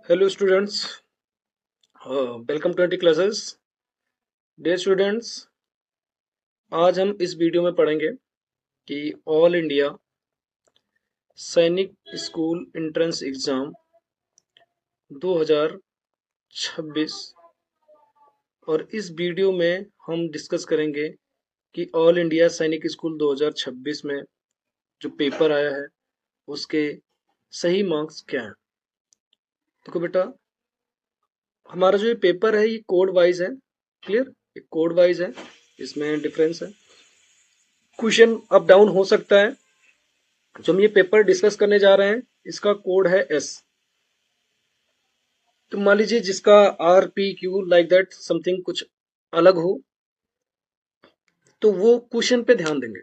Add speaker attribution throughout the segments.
Speaker 1: Hello students, welcome to anti classes. Dear students, आज हम इस वीडियो में पढ़ेंगे कि all India Sainik school entrance exam 2026। और इस वीडियो में हम डिस्कस करेंगे कि ऑल इंडिया सैनिक स्कूल 2026 में जो पेपर आया है उसके सही मार्क्स क्या हैं। देखो बेटा, हमारा जो ये पेपर है ये कोड वाइज है। क्लियर? ये कोड वाइज है, इसमें डिफरेंस है। क्वेश्चन अप डाउन हो सकता है। जो हम ये पेपर डिस्कस करने जा रहे हैं इसका कोड है एस। तो मान लीजिए जिसका R P Q like that something कुछ अलग हो तो वो क्वेश्चन पे ध्यान देंगे।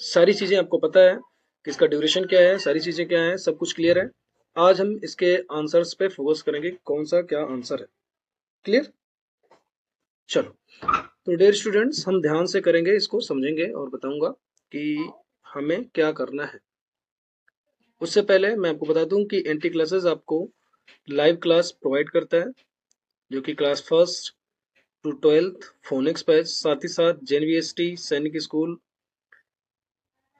Speaker 1: सारी चीजें आपको पता है कि इसका ड्यूरेशन क्या है, सारी चीजें क्या है, सब कुछ क्लियर है। आज हम इसके आंसर्स पे फोकस करेंगे, कौन सा क्या आंसर है। क्लियर? चलो, तो डियर स्टूडेंट्स, हम ध्यान से करेंगे, इसको समझेंगे और बताऊंगा कि हमें क्या करना है। उससे पहले मैं आपको बता दूं कि एंटी क्लासेस आपको लाइव क्लास प्रोवाइड करता है, जो कि class first to 12th phoenix batch, साथ ही साथ जेएनवीएसटी सैनिक स्कूल,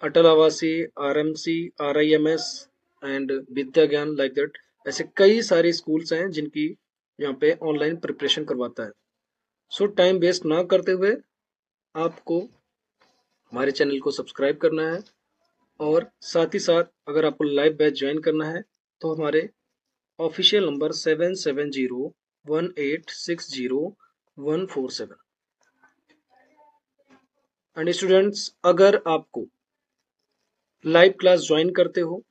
Speaker 1: अटल आवासी, RMC, RIMS and Vidya Gyan like that, ऐसे कई सारे स्कूल्स हैं जिनकी यहाँ पे ऑनलाइन प्रिपरेशन करवाता है। सो टाइम वेस्ट ना करते हुए आपको हमारे चैनल को सब्सक्राइब करना है, और साथ ही साथ अगर आपको लाइव बैच ज्वाइन करना है तो हमारे ऑफिशियल नंबर 7701860147। एंड स्टूडेंट्स, अगर आपको लाइव क्लास ज्वाइन करते हो,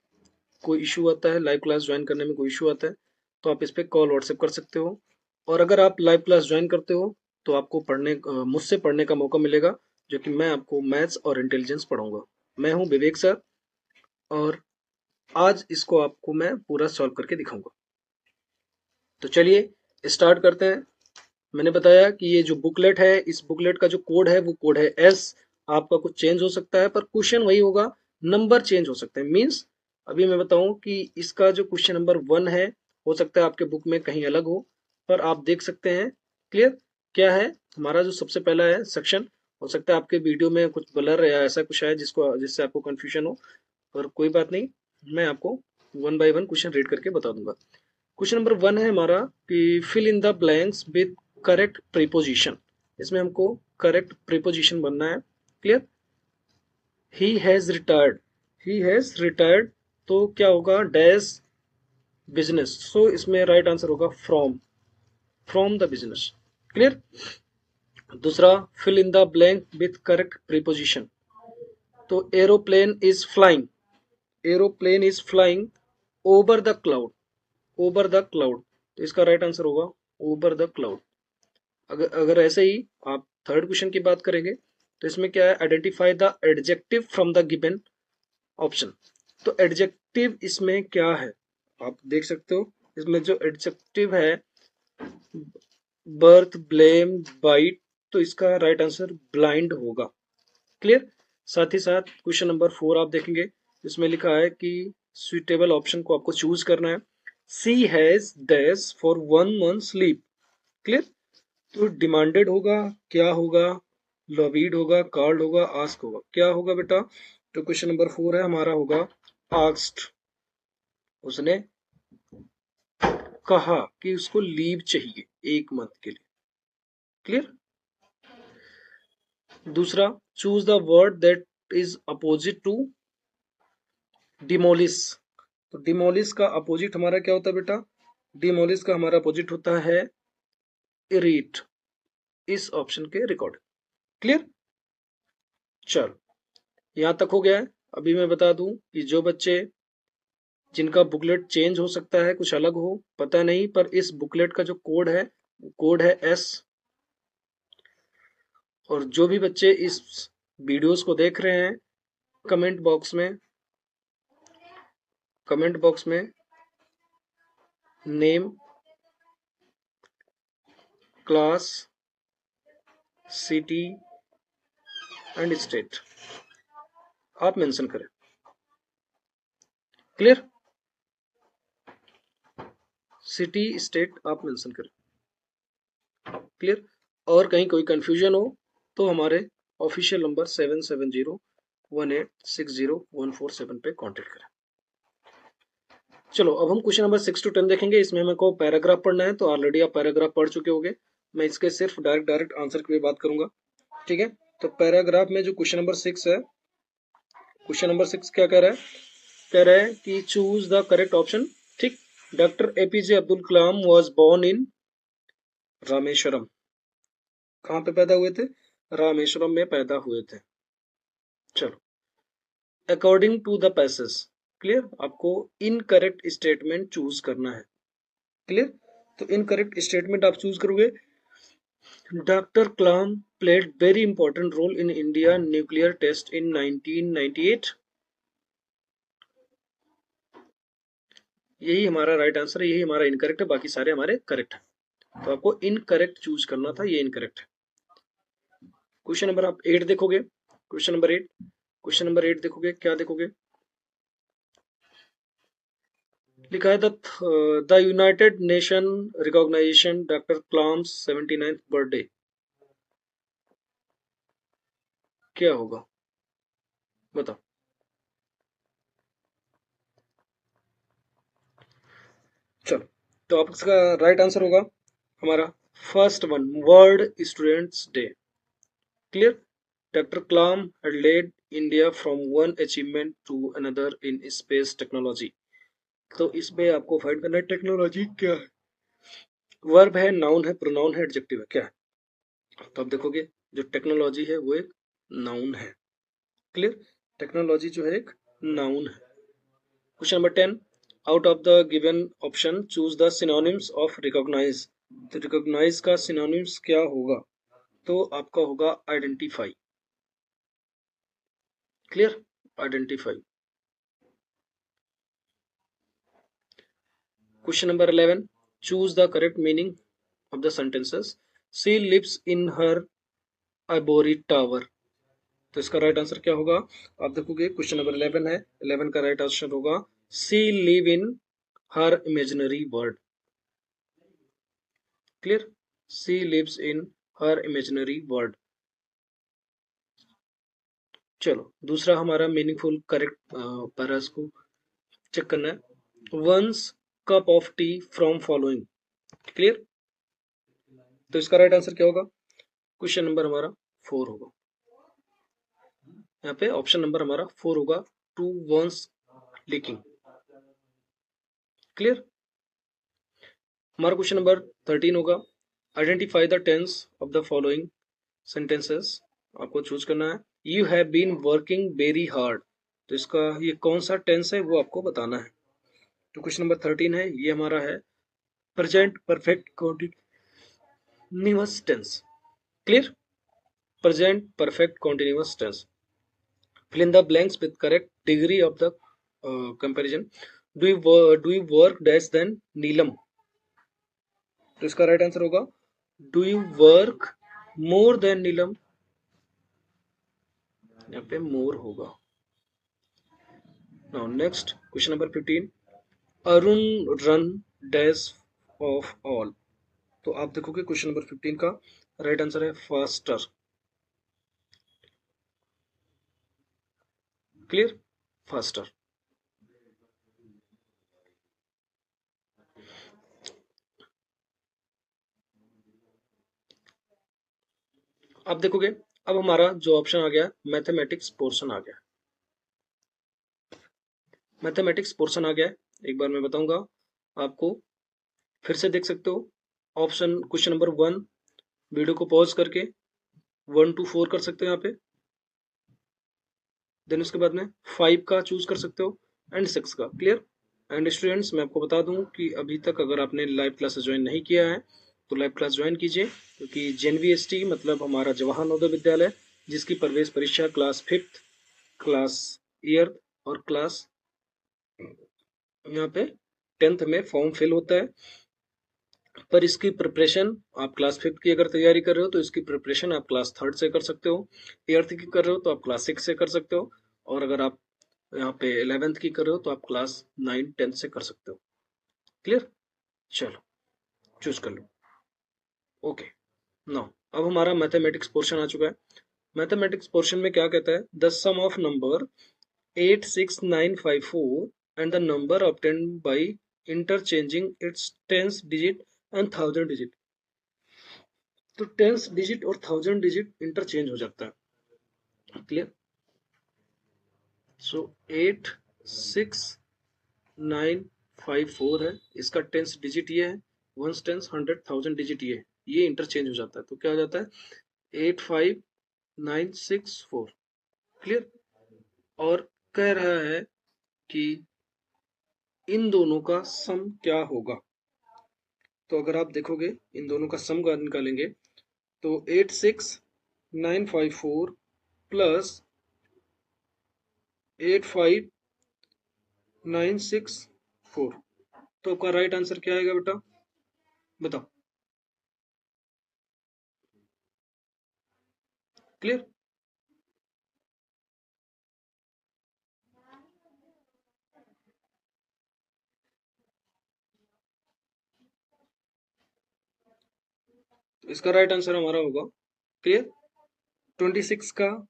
Speaker 1: कोई इशू आता है, लाइव क्लास ज्वाइन करने में कोई इशू आता है, तो आप इस पे कॉल व्हाट्सएप कर सकते हो। और अगर आप लाइव क्लास ज्वाइन करते हो तो आपको मुझसे पढ़ने का मौका मिलेगा, जो कि मैं आपको मैथ्स और इंटेलिजेंस पढ़ाऊंगा। मैं हूं विवेक सर, और आज इसको आपको मैं पूरा सॉल्व करके दिखाऊंगा। तो चलिए स्टार्ट करते हैं। मैंने बताया कि ये जो बुकलेट है, इस बुकलेट का जो कोड है वो कोड है एस। आपका कुछ चेंज हो सकता है पर क्वेश्चन वही होगा, नंबर चेंज हो सकते हैं। मींस अभी मैं बताऊं कि इसका जो क्वेश्चन नंबर 1 है, हो सकता है आपके बुक में कहीं अलग हो, पर आप देख सकते हैं। क्लियर? क्या है हमारा जो सबसे पहला है सेक्शन, हो सकता है आपके वीडियो में कुछ ब्लर या ऐसा कुछ है जिससे आपको कंफ्यूजन हो, पर कोई बात नहीं, मैं आपको one by one question read करके बता दूंगा। क्वेश्चन नंबर 1 है हमारा कि fill in the blanks with correct preposition. इसमें हमको करेक्ट प्रीपोजिशन बनना है। Clear? He has retired, he has retired, तो क्या होगा, डैश बिजनेस। सो इसमें राइट आंसर होगा from, from the business. Clear? दूसरा, fill in the blank with correct preposition, तो aeroplane is flying, aeroplane is flying over the cloud, over the cloud, तो इसका right answer होगा over the cloud. अगर अगर ऐसे ही आप थर्ड क्वेश्चन की बात करेंगे तो इसमें क्या है, identify the adjective from the given option. तो एडजेक्टिव इसमें क्या है, आप देख सकते हो। इसमें जो एडजेक्टिव है, बर्थ, ब्लेम, बाइट, तो इसका राइट आंसर ब्लाइंड होगा। क्लियर? साथ ही साथ क्वेश्चन नंबर 4 आप देखेंगे, इसमें लिखा है कि सुइटेबल ऑप्शन को आपको चूज करना है। She has dash for 1 month sleep. Clear? तो डिमांडेड होगा, क्या होगा, लॉबीड होगा, कार्ड होगा, आस्क होगा, क्या होगा बेटा? तो क्वेश्चन नंबर 4 है हमारा, होगा आस्क्ड। उसने कहा कि उसको लीव चाहिए 1 मंथ के लिए। क्लियर? दूसरा, choose the word that is opposite to demolish. तो डिमोलिश का अपोजिट हमारा क्या होता है बेटा? डिमोलिश का हमारा अपोजिट होता है इरीट, इस ऑप्शन के रिकॉर्ड। क्लियर? चलो, यहां तक हो गया है। अभी मैं बता दूं कि जो बच्चे जिनका बुकलेट चेंज हो सकता है, कुछ अलग हो, पता नहीं, पर इस बुकलेट का जो कोड है वो कोड है एस। और जो भी बच्चे इस वीडियोस को देख रहे हैं, कमेंट बॉक्स में, कमेंट बॉक्स में name, class, city and state आप मेंशन करें। क्लियर? सिटी स्टेट आप मेंशन करें। क्लियर। और कहीं कोई कंफ्यूजन हो तो हमारे ऑफिशियल नंबर 7701860147 पे कांटेक्ट करें। चलो अब हम क्वेश्चन नंबर 6 to 10 देखेंगे। इसमें हमें को पैराग्राफ पढ़ना है, तो ऑलरेडी आप पैराग्राफ पढ़ चुके होंगे। मैं इसके सिर्फ डायरेक्ट आंसर की बात करूंगा। ठीक है, तो पैराग्राफ में जो क्वेश्चन नंबर 6 है, क्वेश्चन नंबर 6 क्या कह रहा है? कह रहा है कि चूज द करेक्ट ऑप्शन। ठीक, doctor APJ Abdul Kalam was born in Rameshwaram. कहाँ पे पैदा हुए थे? रामेश्वरम में पैदा हुए थे। चलो, according to the passage. Clear, आपको इनकरेक्ट स्टेटमेंट चूज करना है। क्लियर, तो इनकरेक्ट स्टेटमेंट आप चूज करोगे। Doctor Kalam played very important role in India nuclear test in 1998। यही हमारा राइट आंसर है, यही हमारा इनकरेक्ट है, बाकी सारे हमारे करेक्ट है। तो आपको इनकरेक्ट चूज करना था, ये इनकरेक्ट है। क्वेश्चन नंबर आप 8 देखोगे। क्वेश्चन नंबर 8, क्वेश्चन नंबर 8 देखोगे, क्या देखोगे? लिखा है the United Nation recognization doctor Kalam 79th birthday. क्या होगा बताओ। चलो, तो आप इसका राइट आंसर होगा हमारा first one, world students day. Clear, doctor Kalam had led India from one achievement to another in space technology। तो इसमें आपको फाइंड करना है टेक्नोलॉजी क्या है। वर्ब है, नाउन है, प्रोनाउन है, एडजेक्टिव है, क्या है? तो आप देखोगे जो टेक्नोलॉजी है वो एक नाउन है। क्लियर, टेक्नोलॉजी जो है एक नाउन है। Question number 10, out of the given option choose the synonyms of recognise. तो रिकॉग्नाइज का सिनोनिम्स क्या होगा? तो आपका होगा identify. Clear, identify. Question number 11, choose the correct meaning of the sentences. She lives in her ivory tower. तो इसका right answer क्या होगा? आप देखोगे क्वेश्चन नंबर 11 है, 11 का राइट आंसर होगा she live in her imaginary world. Clear, she lives in her imaginary world. चलो, दूसरा हमारा मीनिंगफुल करेक्ट पैरास को चेक करना है। One's cup of tea from following. Clear, तो इसका राइट आंसर क्या होगा? क्वेश्चन नंबर हमारा 4 होगा। यहाँ पे ऑप्शन नंबर हमारा 4 होगा, टू वंस लीकिंग। क्लियर, हमारा क्वेश्चन नंबर 13 होगा, identify the tense of the following sentences. आपको चूज करना है। You have been working very hard. तो इसका ये कौन सा टेंस है वो आपको बताना है। तो क्वेश्चन नंबर 13 है, ये हमारा है present perfect continuous tense. Clear, present perfect continuous tense. Fill in the blanks with correct degree of the comparison. Do you work dash than Neelam. तो इसका राइट आंसर होगा do you work more than Neelam. यहाँ पे more होगा। Now next question number 15, Arun run dash of all. तो आप देखोगे question number 15 का राइट आंसर है फास्टर। Clear, faster. आप देखोगे अब हमारा जो ऑप्शन आ गया मैथमेटिक्स पोर्शन आ गया। मैथमेटिक्स पोर्शन आ गया है, एक बार मैं बताऊंगा आपको, फिर से देख सकते हो। ऑप्शन क्वेश्चन नंबर 1, वीडियो को पॉज करके 1 to 4 कर सकते हो यहाँ पे। देन उसके बाद में 5 का चूज कर सकते हो एंड 6 का। क्लियर, एंड स्टूडेंट्स मैं आपको बता दूं कि अभी तक अगर आपने लाइव क्लासेस ज्वाइन नहीं किया है तो लाइव क्लास ज्वाइन कीजिए, क्योंकि जेनवीएसटी मतलब हमारा जवाहर नवोदय विद्यालय, जिसकी प्रवेश परीक्षा क्लास 5th, क्लास ईयर और क्लास यहाँ पे 10th में फॉर्म फिल होता है। पर इसकी प्रिपरेशन आप क्लास 5th की अगर तैयारी कर रहे हो तो इसकी प्रिपरेशन आप क्लास 3rd से कर सकते हो। 8th की कर रहे हो तो आप क्लास 6 से कर सकते हो। और अगर आप यहाँ पे 11th की कर रहे हो तो आप क्लास 9 10th से कर सकते हो। क्लियर, चलो चूज कर लो। ओके, नाउ अब हमारा मैथमेटिक्स पोर्शन आ चुका है। मैथमेटिक्स पोर्शन में क्या कहता है, the sum of number 86954 and the number obtained by interchanging its tens digit and thousand digit। तो टेंस डिजिट और थाउजेंड डिजिट इंटरचेंज हो जाता है। क्लियर। सो 86954 है, इसका टेंस डिजिट ये है, once tens hundred thousand digit ये इंटरचेंज हो जाता है, तो क्या हो जाता है 85964। क्लियर। और कह रहा है कि इन दोनों का सम क्या होगा। तो अगर आप देखोगे इन दोनों का सम का निकालेंगे तो 86954 प्लस 85964, तो आपका राइट आंसर क्या आएगा बेटा, बताओ। क्लियर। तो इसका राइट आंसर हमारा होगा, क्लियर, 26 का।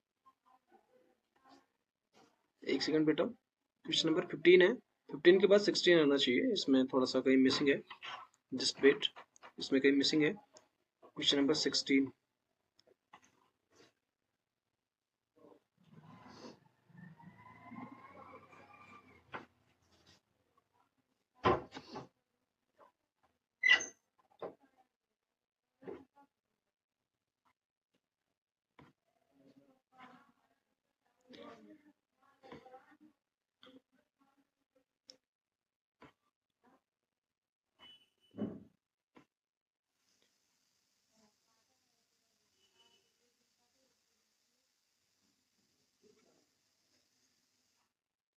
Speaker 1: एक सेकंड बेटा, क्वेश्चन नंबर 15 है, 15 के बाद 16 आना चाहिए, इसमें थोड़ा सा कहीं मिसिंग है, जस्ट वेट, इसमें कहीं मिसिंग है, question number 16।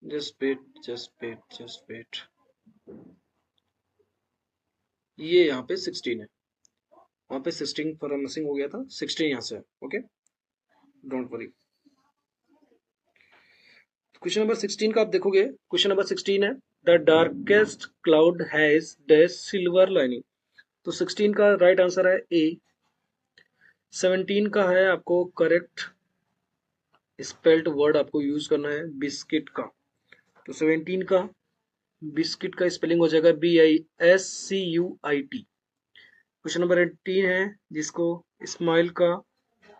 Speaker 1: Just wait just wait just wait, ये यहाँ पे 16 है, वहाँ पे 16 थोड़ा मिसिंग हो गया था, 16 यहाँ से है। Okay, don't worry. Question number 16 का आप देखोगे, क्वेश्चन नंबर 16 है, the darkest cloud has dash silver lining. तो 16 का राइट आंसर है ए। 17 का है आपको करेक्ट स्पेल्ड वर्ड आपको यूज करना है बिस्किट का। तो 17 का बिस्किट का स्पेलिंग हो जाएगा BISCUIT। क्वेश्चन नंबर 18 है, जिसको स्माइल का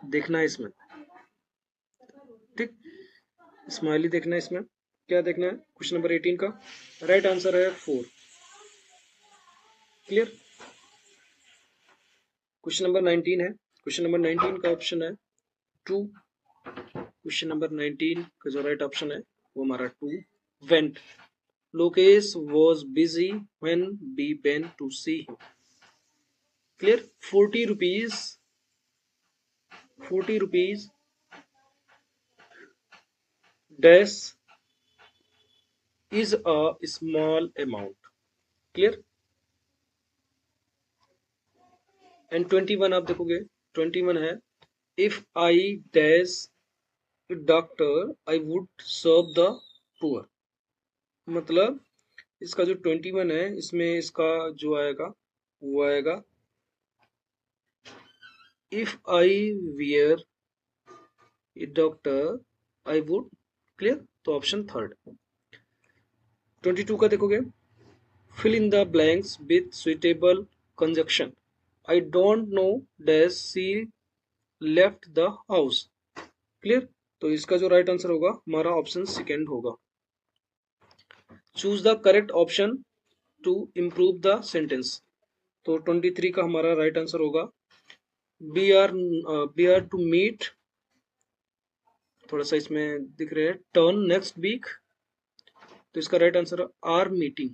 Speaker 1: देखना है इसमें, ठीक, स्माइली देखना है इसमें, क्या देखना है क्वेश्चन नंबर 18 का, राइट आंसर है 4। क्लियर। क्वेश्चन नंबर 19 है, क्वेश्चन नंबर 19 का ऑप्शन है 2। क्वेश्चन नंबर 19 का जो राइट ऑप्शन है वो हमारा 2। Went, Lokesh was busy when we went to see him. Clear. 40 rupees, 40 rupees dash is a small amount. Clear. And 21 आप देखोगे, 21 है, if I dash doctor I would serve the poor. मतलब इसका जो 21 है, इसमें इसका जो आएगा वो आएगा if I wear A doctor I would. Clear. तो ऑप्शन थर्ड। 22 का देखोगे, fill in the blanks with suitable conjunction। I don't know dash she left the house। Clear. तो इसका जो राइट आंसर होगा हमारा ऑप्शन सेकेंड होगा। Choose the correct option to improve the sentence. तो 23 का हमारा राइट आंसर होगा बी आर टू मीट, थोड़ा सा इसमें दिख रहे हैं टर्न नेक्स्ट वीक, तो इसका right answer are meeting.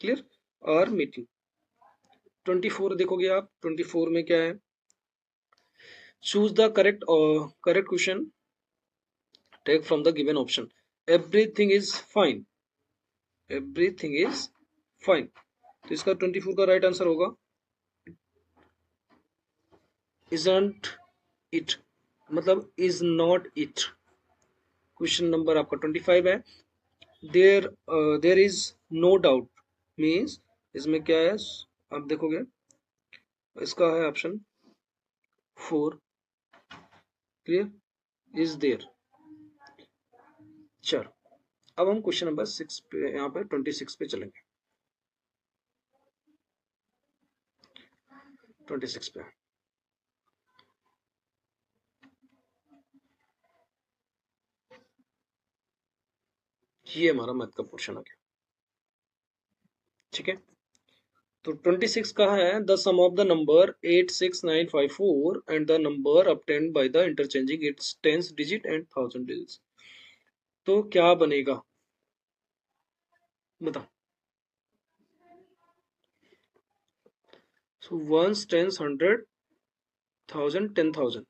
Speaker 1: Clear, are meeting. 24 देखोगे आप, 24 में क्या है, choose the correct question, tag from the given option. Everything is fine, everything is fine, तो इसका 24 का राइट आंसर होगा इजंट इट, मतलब is not it. Question number आपका 25 है, there is no doubt means इसमें क्या है आप देखोगे, इसका है ऑप्शन 4। Clear is there. चलो अब हम क्वेश्चन नंबर 6 पे, यहाँ पे 26 पे चलेंगे। 26 पे ये हमारा मैथ का पोर्शन आ गया। ठीक है, तो 26 कहा है the sum of the number 86954 and the number obtained by the interchanging its tens digit and thousand digits. तो क्या बनेगा बताओ। So ones, tens, hundred, thousand, 10,000।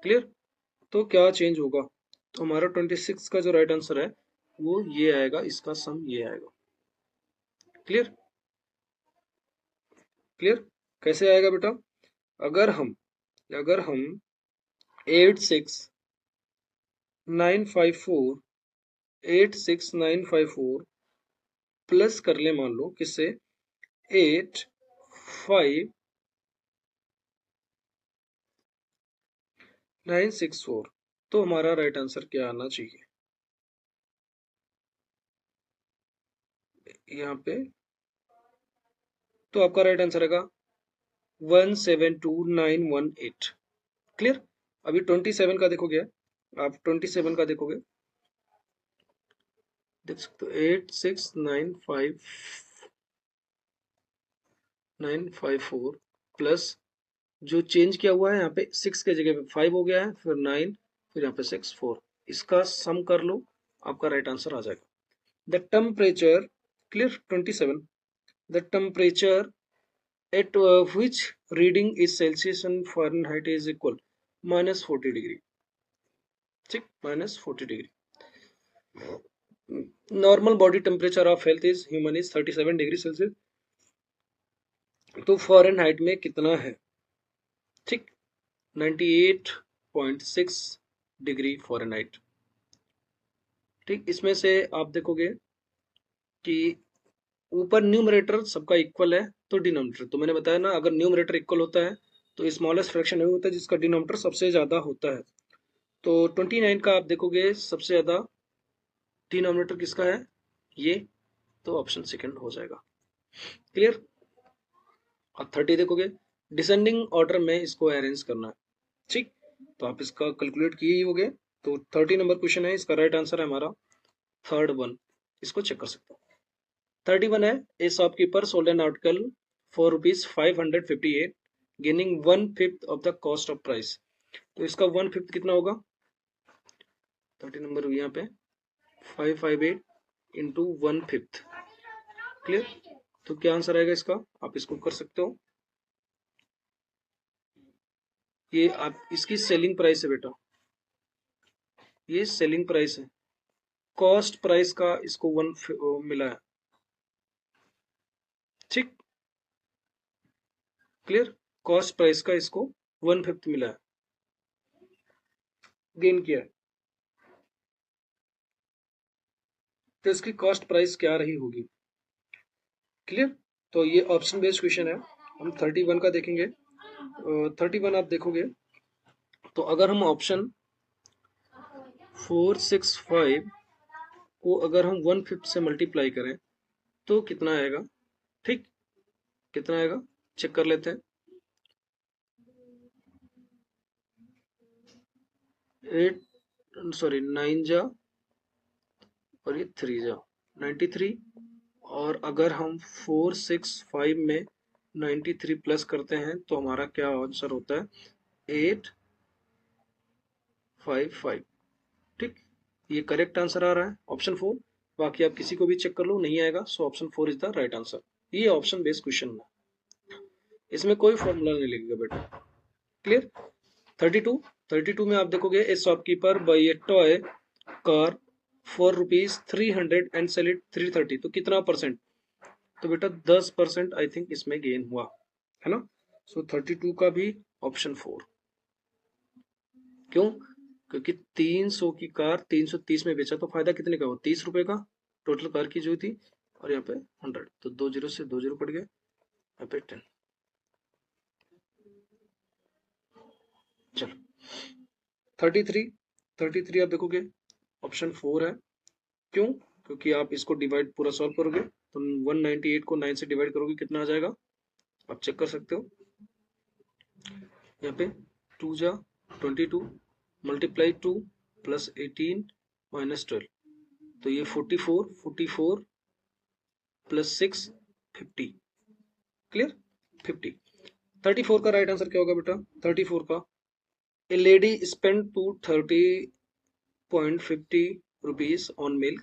Speaker 1: Clear, तो क्या चेंज होगा। तो हमारा 26 का जो राइट आंसर है वो ये आएगा, इसका सम ये आएगा। क्लियर, क्लियर कैसे आएगा बेटा, अगर हम 86954 प्लस कर ले, मान लो किससे, 85964, तो हमारा राइट आंसर क्या आना चाहिए यहाँ पे। तो आपका राइट आंसर आएगा 172918। क्लियर, अभी 27 का देखोगे, आप 27 का देखोगे, देख सकते हो 86954 प्लस जो चेंज किया हुआ है यहाँ पे 6 के जगह पे 5 हो गया है, फिर 9, फिर यहाँ पे 6, 4, इसका सम कर लो, आपका राइट आंसर आ जाएगा। The temperature, clear 27, the temperature at which reading is Celsius and Fahrenheit is equal -40 degree. ठीक, -40 degree. Normal body temperature of health is human is 37 degree Celsius. तो फॉरेनहाइट में कितना है, ठीक, 98.6 डिग्री फॉरेनहाइट। ठीक, इसमें से आप देखोगे कि ऊपर न्यूमरेटर सबका इक्वल है, तो डिनोमिनेटर, तो मैंने बताया ना, अगर न्यूमरेटर इक्वल होता है तो स्मॉलेस्ट फ्रैक्शन वही होता है जिसका डिनोमिनेटर सबसे ज्यादा होता है। तो 29 का आप देखोगे सबसे ज्यादा डिनोमिनेटर किसका है, ये, तो ऑप्शन सेकंड हो जाएगा। क्लियर, और 30 देखोगे, डिसेंडिंग ऑर्डर में इसको अरेंज करना है। ठीक, तो आप इसका कैलकुलेट किए ही होगे। तो 30 नंबर क्वेश्चन है, इसका राइट आंसर है हमारा थर्ड वन, इसको चेक कर सकते हो। 31 है, ए shopkeeper sold an article for ₹558 gaining 1/5 of the cost of price. तो इसका 1/5 कितना होगा, 30 नंबर यहाँ पे 558 इंटू 1/5। क्लियर, तो क्या आंसर आएगा इसका, आप इसको कर सकते हो। ये आप इसकी सेलिंग प्राइस है बेटा, ये सेलिंग प्राइस है, कॉस्ट प्राइस का इसको 1 मिला है। ठीक, क्लियर, कॉस्ट प्राइस का इसको 1/5 मिला है, गेन किया है। तो इसकी कॉस्ट प्राइस क्या रही होगी। क्लियर, तो ये ऑप्शन बेस्ड क्वेश्चन है। हम 31 का देखेंगे। 31 आप देखोगे तो अगर हम ऑप्शन 465 को अगर हम 1/5 से मल्टीप्लाई करें तो कितना आएगा, ठीक, कितना आएगा चेक कर लेते हैं। 9 जा और ये 3 जा 93, और अगर हम 465 में 93 प्लस करते हैं तो हमारा क्या आंसर होता है, 855। ठीक, ये करेक्ट आंसर आ रहा है ऑप्शन 4। बाकी आप किसी को भी चेक कर लो, नहीं आएगा, so option 4 is the right answer. ये ऑप्शन बेस्ड क्वेश्चन है, इसमें कोई फॉर्मूला नहीं लगेगा बेटा। क्लियर, 32 में आप देखोगे a shopkeeper buy a toy car for ₹300 and sell it 330, तो कितना परसेंट, तो बेटा 10% आई थिंक इसमें गेन हुआ है ना। सो 32 का भी ऑप्शन 4। क्यों, क्योंकि 300 की कार 330 में बेचा तो फायदा कितने का हुआ, ₹30 का। टोटल कार की जो थी और यहाँ पे 100, तो 2 जीरो से 2 जीरो कट गए, यहाँ पे 10। चलो 33 आप देखोगे ऑप्शन 4 है। क्यों? क्योंकि आप इसको डिवाइड पूरा सॉल्व करोगे तो 198 को 9 से डिवाइड करोगे कितना आ जाएगा, आप चेक कर सकते हो। यहाँ पे 2 जा 22 मल्टीप्लाई 2 प्लस 18 माइनस 12, तो ये 44 प्लस 6 50। क्लियर? 50। 34 का राइट आंसर क्या होगा बेटा? 34 का, a lady spend two 30.50 rupees on milk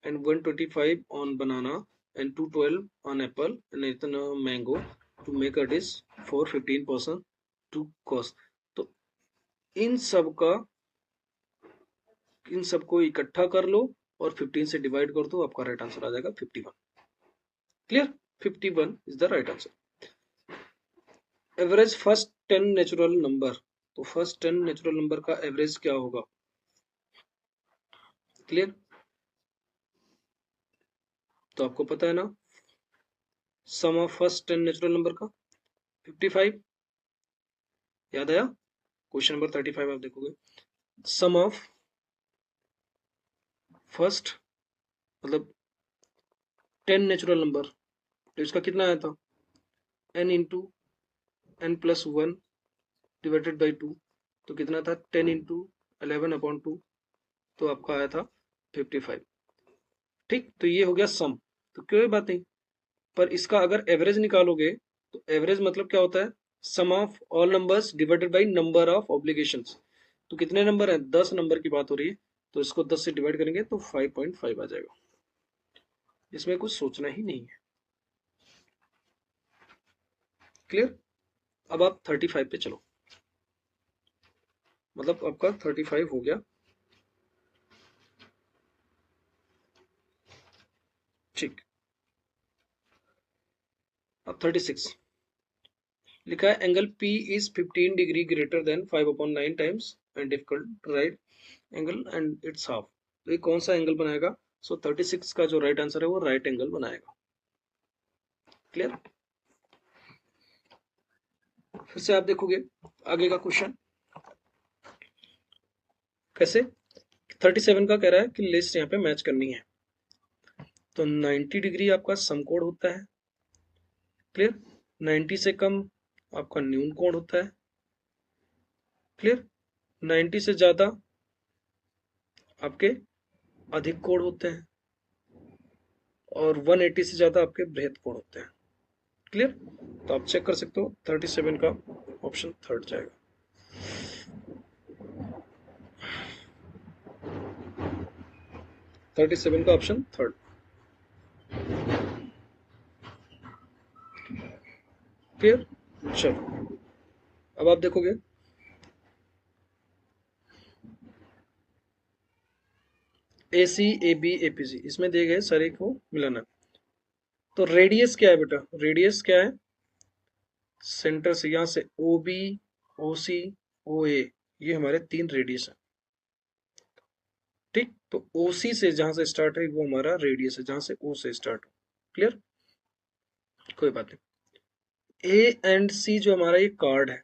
Speaker 1: and 125 on banana and 212 on apple and इतना mango to make a dish for 15 person to cost। तो इन सब का, इन सबको इकट्ठा कर लो और 15 से डिवाइड कर दो, आपका राइट आंसर आ जाएगा 51। Clear? 51 is the right answer. Average first 10 natural number, तो फर्स्ट 10 नेचुरल नंबर का एवरेज क्या होगा? क्लियर? तो आपको पता है ना, सम ऑफ फर्स्ट 10 नेचुरल नंबर का 55। याद आया? क्वेश्चन नंबर 35 आप देखोगे, सम ऑफ फर्स्ट मतलब 10 नेचुरल नंबर, तो इसका कितना आया था? n into n plus 1 divided by 2, तो कितना था? 10 इंटू 11/2, तो आपका आया था 55। ठीक, तो ये हो गया सम, तो कोई बात नहीं, पर इसका अगर एवरेज निकालोगे तो एवरेज मतलब क्या होता है? सम of all numbers divided by number of obligations. तो कितने नंबर है? 10 नंबर की बात हो रही है, तो इसको 10 से डिवाइड करेंगे तो 5.5 आ जाएगा। इसमें कुछ सोचना ही नहीं है। क्लियर? अब आप 35 पे चलो, मतलब आपका 35 हो गया। ठीक, अब 36 लिखा है, angle P is 15 degree greater than 5/9 times and difficult right angle and it's half. तो ये कौन सा एंगल बनाएगा? सो 36 का जो राइट आंसर है वो राइट एंगल बनाएगा। क्लियर? फिर से आप देखोगे आगे का क्वेश्चन कैसे। 37 का कह रहा है कि लिस्ट यहाँ पे मैच करनी है, तो 90 डिग्री आपका समकोण होता है। क्लियर? 90 से कम आपका न्यून कोण होता है। क्लियर? 90 से ज्यादा आपके अधिक कोण होते हैं और 180 से ज्यादा आपके बृहद कोण होते हैं। क्लियर? तो आप चेक कर सकते हो, 37 का ऑप्शन थर्ड जाएगा। थर्टी सेवन का ऑप्शन थर्ड। क्लियर? चलो अब आप देखोगे AC AB APC, इसमें दिए गए सारे को मिलाना। तो रेडियस क्या है बेटा? रेडियस क्या है? सेंटर से यहां से OB OC OA, ये हमारे 3 रेडियस है। ठीक, तो OC से जहां से स्टार्ट है वो हमारा रेडियस है, जहां से O से स्टार्ट हो। क्लियर? कोई बात नहीं। A एंड C जो हमारा ये कार्ड है,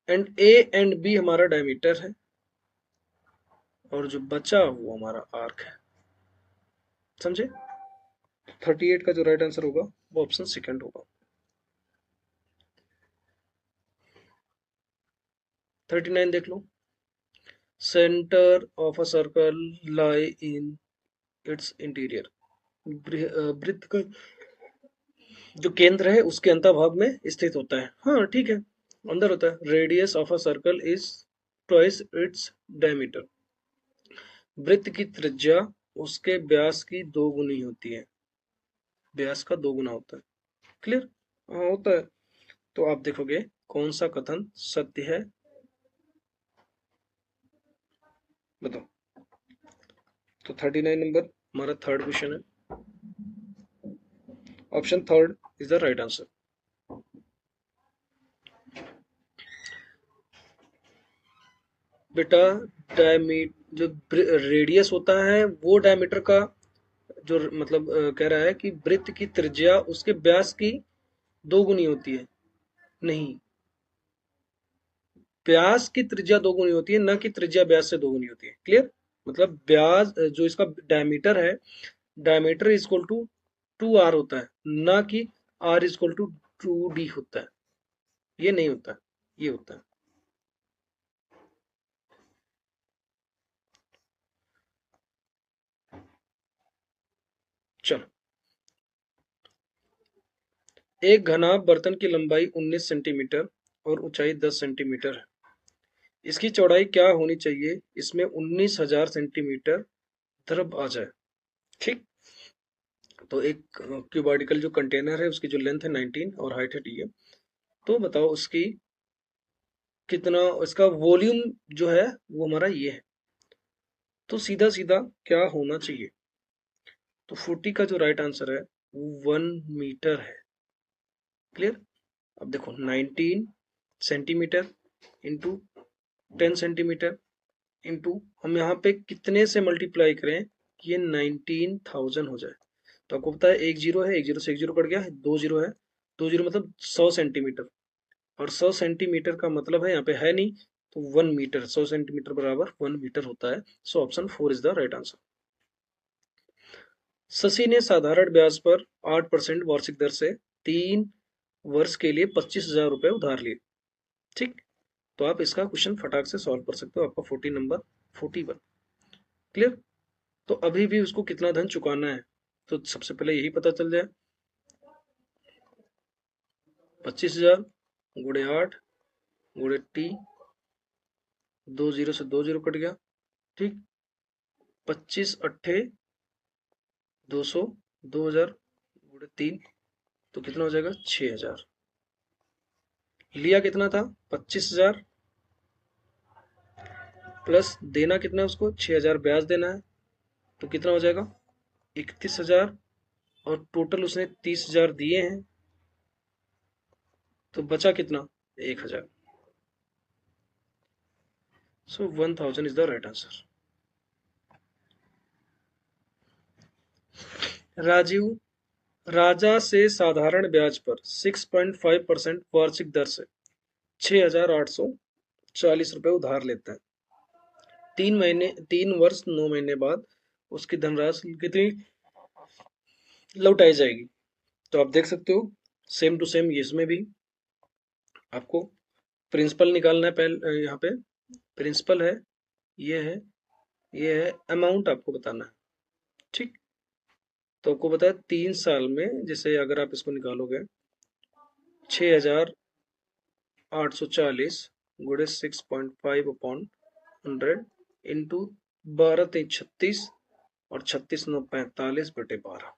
Speaker 1: एंड A एंड B हमारा डायमीटर है, और जो बचा वो हमारा आर्क है। समझे? 38 का जो राइट आंसर होगा वो ऑप्शन सेकंड होगा। 39 देख लो, centre of a circle lie in its interior, वृत्त का जो केंद्र है उसके अंतभाग में स्थित होता है। हाँ ठीक है, अंदर होता है। Radius of a circle is twice its diameter, वृत्त की त्रिज्या उसके व्यास की 2 गुनी होती है, व्यास का 2 गुना होता है। क्लियर? हाँ होता है। तो आप देखोगे कौन सा कथन सत्य है, बताओ। तो 39 नंबर हमारा थर्ड क्वेश्चन है, option third is the right answer. बेटा जो रेडियस होता है वो डायमीटर का जो मतलब कह रहा है कि वृत्त की त्रिज्या उसके व्यास की दो गुनी होती है। नहीं, व्यास की त्रिज्या दो गुनी होती है, न कि त्रिज्या व्यास से दो गुनी होती है। क्लियर? मतलब व्यास जो इसका डायमीटर है, diameter is equal to 2r होता है, ना कि r is equal to 2d होता है। ये नहीं होता है, ये होता है। चलो, एक घनाभ बर्तन की लंबाई 19 सेंटीमीटर और ऊंचाई 10 सेंटीमीटर है। इसकी चौड़ाई क्या होनी चाहिए इसमें 19,000 सेंटीमीटर द्रव आ जाए। ठीक, तो एक क्यूबॉइडिकल जो कंटेनर है उसकी जो लेंथ है 19 और हाइट है टी है, तो बताओ उसकी कितना, इसका वॉल्यूम जो है वो हमारा ये है। तो सीधा सीधा क्या होना चाहिए, तो 40 का जो राइट आंसर है वो 1 मीटर है। क्लियर? अब देखो 19 सेंटीमीटर इंटू 10 सेंटीमीटर इंटू हम यहाँ पे कितने से मल्टीप्लाई करें कि ये 19,000 हो जाए। तो आपको पता है एक जीरो है, एक जीरो से एक जीरो कट गया है, दो जीरो है, दो जीरो मतलब 100 सेंटीमीटर, और 100 सेंटीमीटर का मतलब है यहाँ पे है नहीं, तो 1 मीटर, 100 सेंटीमीटर बराबर 1 मीटर होता है। So option 4 is the right answer. Shashi ने साधारण ब्याज पर 8% वार्षिक दर से 3 वर्ष के लिए 25,000 रुपए उधार लिए। ठीक, तो आप इसका क्वेश्चन फटाक से सॉल्व कर सकते हो, आपका 40 नंबर 41। क्लियर? तो अभी भी उसको कितना धन चुकाना है, तो सबसे पहले यही पता चल जाए। 25,000 गुणे 8 गुणे टी, दो जीरो से दो जीरो कट गया। ठीक, 25 अट्ठे 200, 2,000 गुणे 3, तो कितना हो जाएगा 6,000। लिया कितना था 25,000, प्लस देना कितना है उसको 6,000 ब्याज देना है, तो कितना हो जाएगा 31,000, और टोटल उसने 30,000 दिए हैं, तो बचा कितना 1,000। So 1,000 is the right answer. Rajiv राजा से साधारण ब्याज पर 6.5% वार्षिक दर से 6,840 रुपए उधार लेता है। 3 वर्ष 9 महीने बाद उसकी धनराशि कितनी लौटाई जाएगी। तो आप देख सकते हो सेम टू सेम इसमें भी आपको प्रिंसिपल निकालना है। पहले यहाँ पे प्रिंसिपल है, ये है, ये है, अमाउंट आपको बताना है। ठीक, तो आपको बताया 3 साल में, जैसे अगर आप इसको निकालोगे 6,840 गुणे 6.5/100 इंटू 12×3 = 36, और 36×9 = 45/12,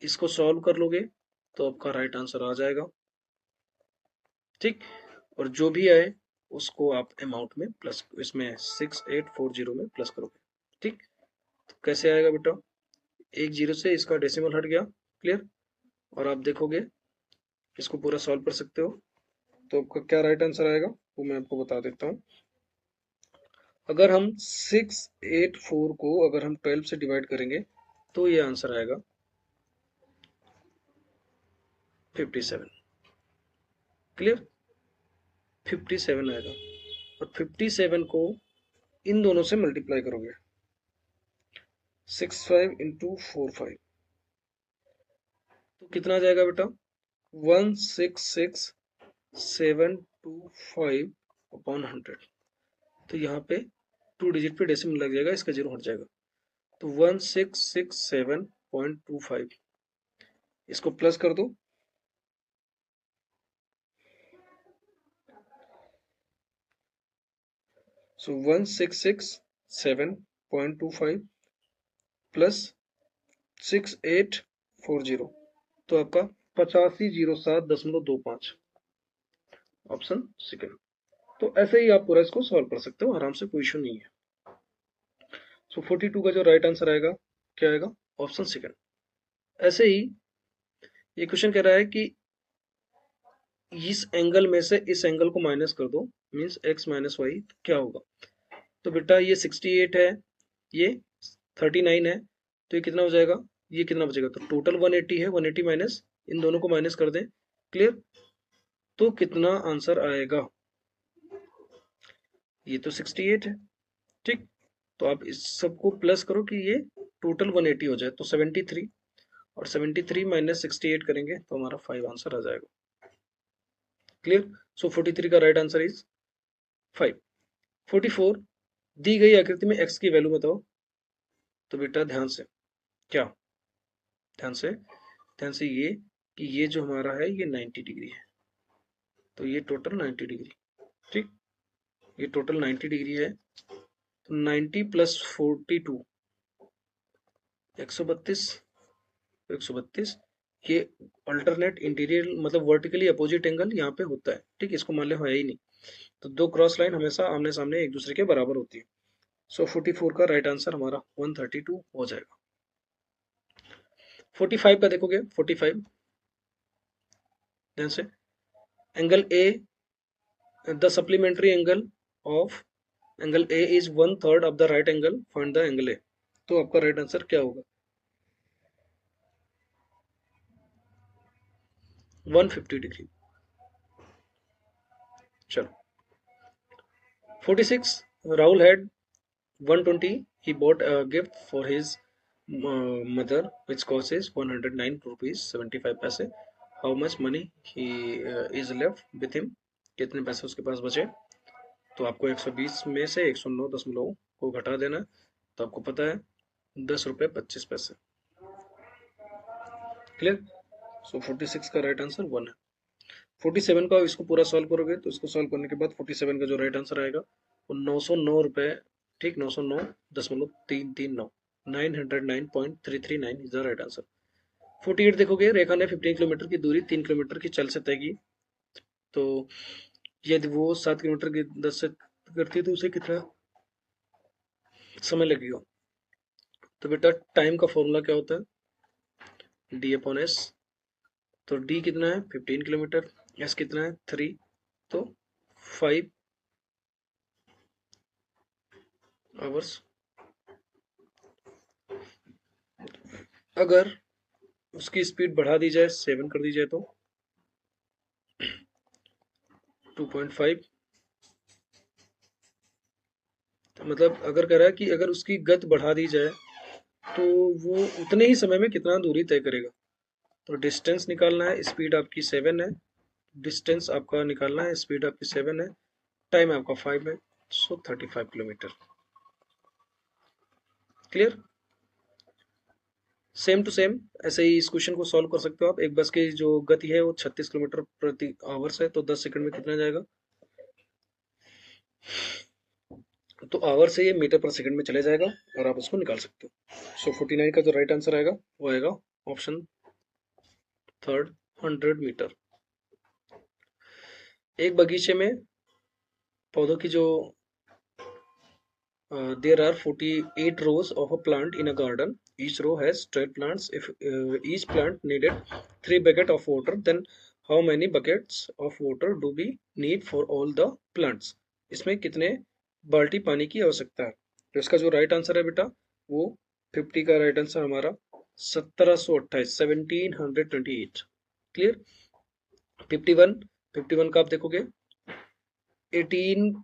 Speaker 1: इसको सॉल्व कर लोगे तो आपका राइट आंसर आ जाएगा। ठीक, और जो भी आए उसको आप अमाउंट में प्लस, इसमें 6840 में प्लस करोगे। ठीक, तो कैसे आएगा बेटा, एक जीरो से इसका डेसिमल हट गया। क्लियर? और आप देखोगे इसको पूरा सॉल्व कर सकते हो, तो आपका क्या राइट आंसर आएगा वो मैं आपको बता देता हूँ। अगर हम 684 को अगर हम 12 से डिवाइड करेंगे तो ये आंसर आएगा 57। क्लियर? 57 आएगा, और 57 को इन दोनों से मल्टीप्लाई करोगे, 65 × 4 5, तो कितना आ जाएगा बेटा 166,725/100। तो यहाँ पे 2 डिजिट पे डेसिमल लग जाएगा, इसका जीरो हट जाएगा, तो 1667.25, इसको प्लस कर दो, सो 1667.25 प्लस 6840, तो आपका 8507.25, ऑप्शन सेकंड। तो ऐसे ही आप पूरा इसको सॉल्व कर सकते हो आराम से, कोई इशू नहीं है। सो 42 का जो राइट आंसर आएगा क्या आएगा, ऑप्शन सेकंड। ऐसे ही ये क्वेश्चन कह रहा है कि इस एंगल में से इस एंगल को माइनस कर दो, मीन्स x - y, क्या होगा। तो बेटा ये 68 है, ये 39 है, तो ये कितना हो जाएगा, ये कितना बचेगा, तो टोटल 180 है, 180 माइनस, इन दोनों को माइनस कर दें। क्लियर? तो कितना आंसर आएगा, ये तो 68 है, ठीक। तो आप इस सबको प्लस करो कि ये टोटल 180 हो जाए, तो 73, और 73 माइनस 68 करेंगे तो हमारा 5 आंसर आ जाएगा। क्लियर? सो 43 का राइट आंसर इज 5। 44, दी गई आकृति में x की वैल्यू बताओ। तो बेटा ध्यान से, क्या, ध्यान से ये कि ये जो हमारा है ये 90 डिग्री है, तो ये टोटल 90 डिग्री, ठीक, ये टोटल 90 डिग्री है। तो 90 प्लस 42 132, 132, ये अल्टरनेट इंटीरियर मतलब वर्टिकली अपोजिट एंगल यहाँ पे होता है, ठीक, इसको मान लो है ही नहीं। तो दो क्रॉस लाइन हमेशा आमने सामने एक दूसरे के बराबर होती है। सो 44 का राइट आंसर हमारा 132 हो जाएगा। 45 का देखोगे, 45 ध्यान से, angle A, the supplementary angle of angle A is 1/3 of the right angle, find the angle A. तो आपका राइट आंसर क्या होगा, 150 डिग्री। चलो 46, Rahul had 120, he bought a gift for his mother which costs 109 rupees 75 paise. How much money he is left with him? कितने पैसे उसके पास बचे? तो आपको 120 में से 109 को घटा देना है, तो आपको पता है 10 रुपये 25 पैसे। क्लियर? सो 46 का राइट आंसर 1 है। 47 का इसको पूरा सॉल्व करोगे तो इसको सॉल्व करने के बाद 47 का जो राइट आंसर आएगा वो 909 रुपये, ठीक, 909.339, 909.339 इज द राइट आंसर। 48 देखोगे, रेखा ने 15 किलोमीटर की दूरी 3 किलोमीटर की चल से तय की, तो यदि वो 7 किलोमीटर की 10 से करती है तो उसे कितना समय लगेगा। तो बेटा टाइम का फॉर्मूला क्या होता है, d/s। तो d कितना है 15 किलोमीटर, s कितना है 3, तो 5 आवर्स। अगर उसकी स्पीड बढ़ा दी जाए, 7 कर दी जाए, तो 2.5, तो मतलब अगर कह रहा है कि अगर उसकी गति बढ़ा दी जाए तो वो उतने ही समय में कितना दूरी तय करेगा। तो डिस्टेंस निकालना है, स्पीड आपकी 7 है, डिस्टेंस आपका निकालना है, स्पीड आपकी 7 है, टाइम आपका 5 है, so 35 kilometre. Clear? Same to same ऐसे ही इस क्वेश्चन को सॉल्व कर सकते हो आप। एक बस की जो गति है वो 36 किलोमीटर प्रति आवर्स है, तो 10 सेकंड में कितना जाएगा, तो आवर से ये मीटर पर सेकंड में चले जाएगा और आप उसको निकाल सकते हो। सो 49 का जो राइट आंसर आएगा वो आएगा ऑप्शन थर्ड, 100 मीटर। एक बगीचे में पौधों की जो there are 48 rows of a plant in a garden. Each row has 12 plants. If each plant needed 3 buckets of water, then how many buckets of water do we need for all the plants? इसमें कितने बाल्टी पानी की आवश्यकता है। तो इसका जो राइट आंसर है बेटा वो 50 का राइट आंसर हमारा 1728, 1728। क्लियर? 51, 51 का आप देखोगे 18,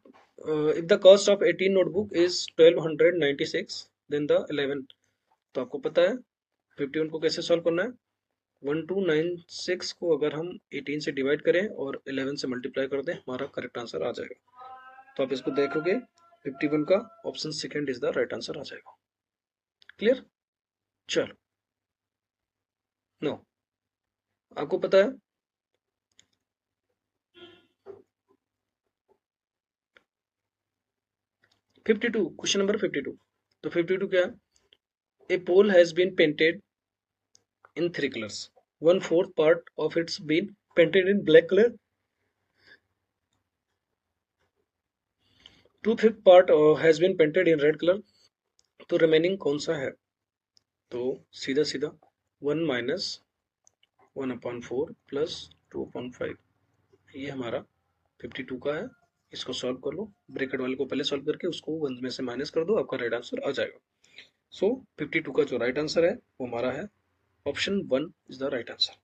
Speaker 1: if the cost of 18 notebook is 1296, then the 11, तो आपको पता है 51 को कैसे सॉल्व करना है, 1296 को अगर हम 18 से डिवाइड करें और 11 से मल्टीप्लाई कर दें हमारा करेक्ट आंसर आ जाएगा। तो आप इसको देखोगे 51 का option second is the right answer आ जाएगा। क्लियर? चलो नो, आपको पता है 52, क्वेश्चन नंबर 52। तो 52 क्या है, a pole has been painted in 3 colors. 1/4 part of it's been painted in black color. 2/5 part has been painted in red color. तो remaining कौन सा है, तो सीधा सीधा 1 माइनस 1/4 प्लस 2/5, ये हमारा 52 का है इसको सॉल्व कर लो, ब्रैकेट वाले को पहले सॉल्व करके उसको 1 में से माइनस कर दो, आपका राइट आंसर आ जाएगा। सो 52 का जो राइट आंसर है वो हमारा है option 1 is the right answer.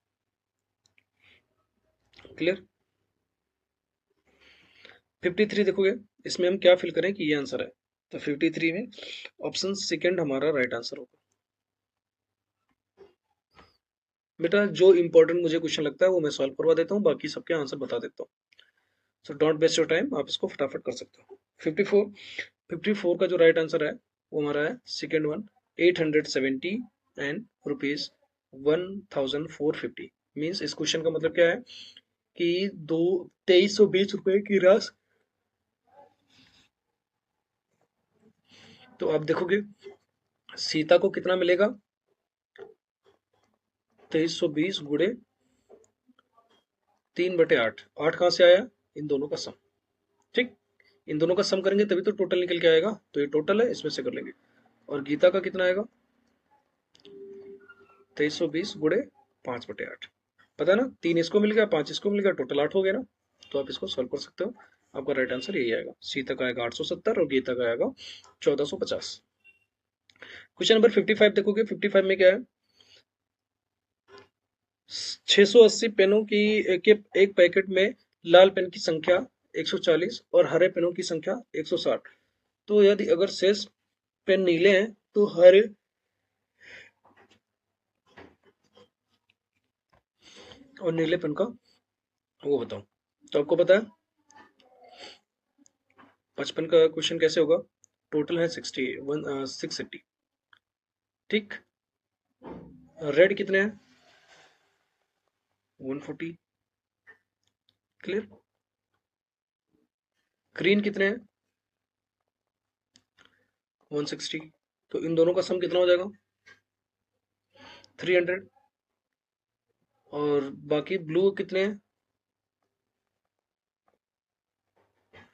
Speaker 1: Clear. 53 देखोगे, इसमें हम क्या फिल करें कि ये आंसर है, तो 53 में ऑप्शन सेकंड हमारा राइट आंसर होगा। बेटा जो इंपॉर्टेंट मुझे क्वेश्चन लगता है वो मैं सॉल्व करवा देता हूँ, बाकी सबके आंसर बता देता हूँ। So don't waste your time, आप इसको फटाफट कर सकते हो। 54 का जो राइट आंसर है वो हमारा है second one, 870 and rupees 1450। Means इस क्वेश्चन का मतलब क्या है कि 2320 रुपए की राशि। तो आप देखोगे सीता को कितना मिलेगा, 2320 गुणे 3/8। 8 कहाँ से आया, इन दोनों का सम। ठीक, इन दोनों का सम करेंगे तभी तो टोटल निकल के आएगा, तो ये टोटल है, इसमें से कर लेंगे। और गीता का कितना आएगा, 2320 गुणे 5/8। पता है ना, 3 इसको मिल गया, 5 इसको मिल गया, टोटल 8 हो गया ना। तो आप इसको सॉल्व कर सकते हो, आपका राइट आंसर यही आएगा। सीता का आएगा 870 और गीता का आएगा 1450। क्वेश्चन नंबर 55 देखोगे, 55 में क्या है, 680 पेनों की एक पैकेट में लाल पेन की संख्या 140 और हरे पेनों की संख्या 160। तो यदि अगर शेष पेन नीले हैं तो हरे और नीले पेन का वो बताओ। तो आपको पता है 55 का क्वेश्चन कैसे होगा, टोटल है 680। ठीक, रेड कितने हैं, 140। क्लियर। ग्रीन कितने हैं, 160। तो इन दोनों का सम कितना हो जाएगा, 300। और बाकी ब्लू कितने हैं,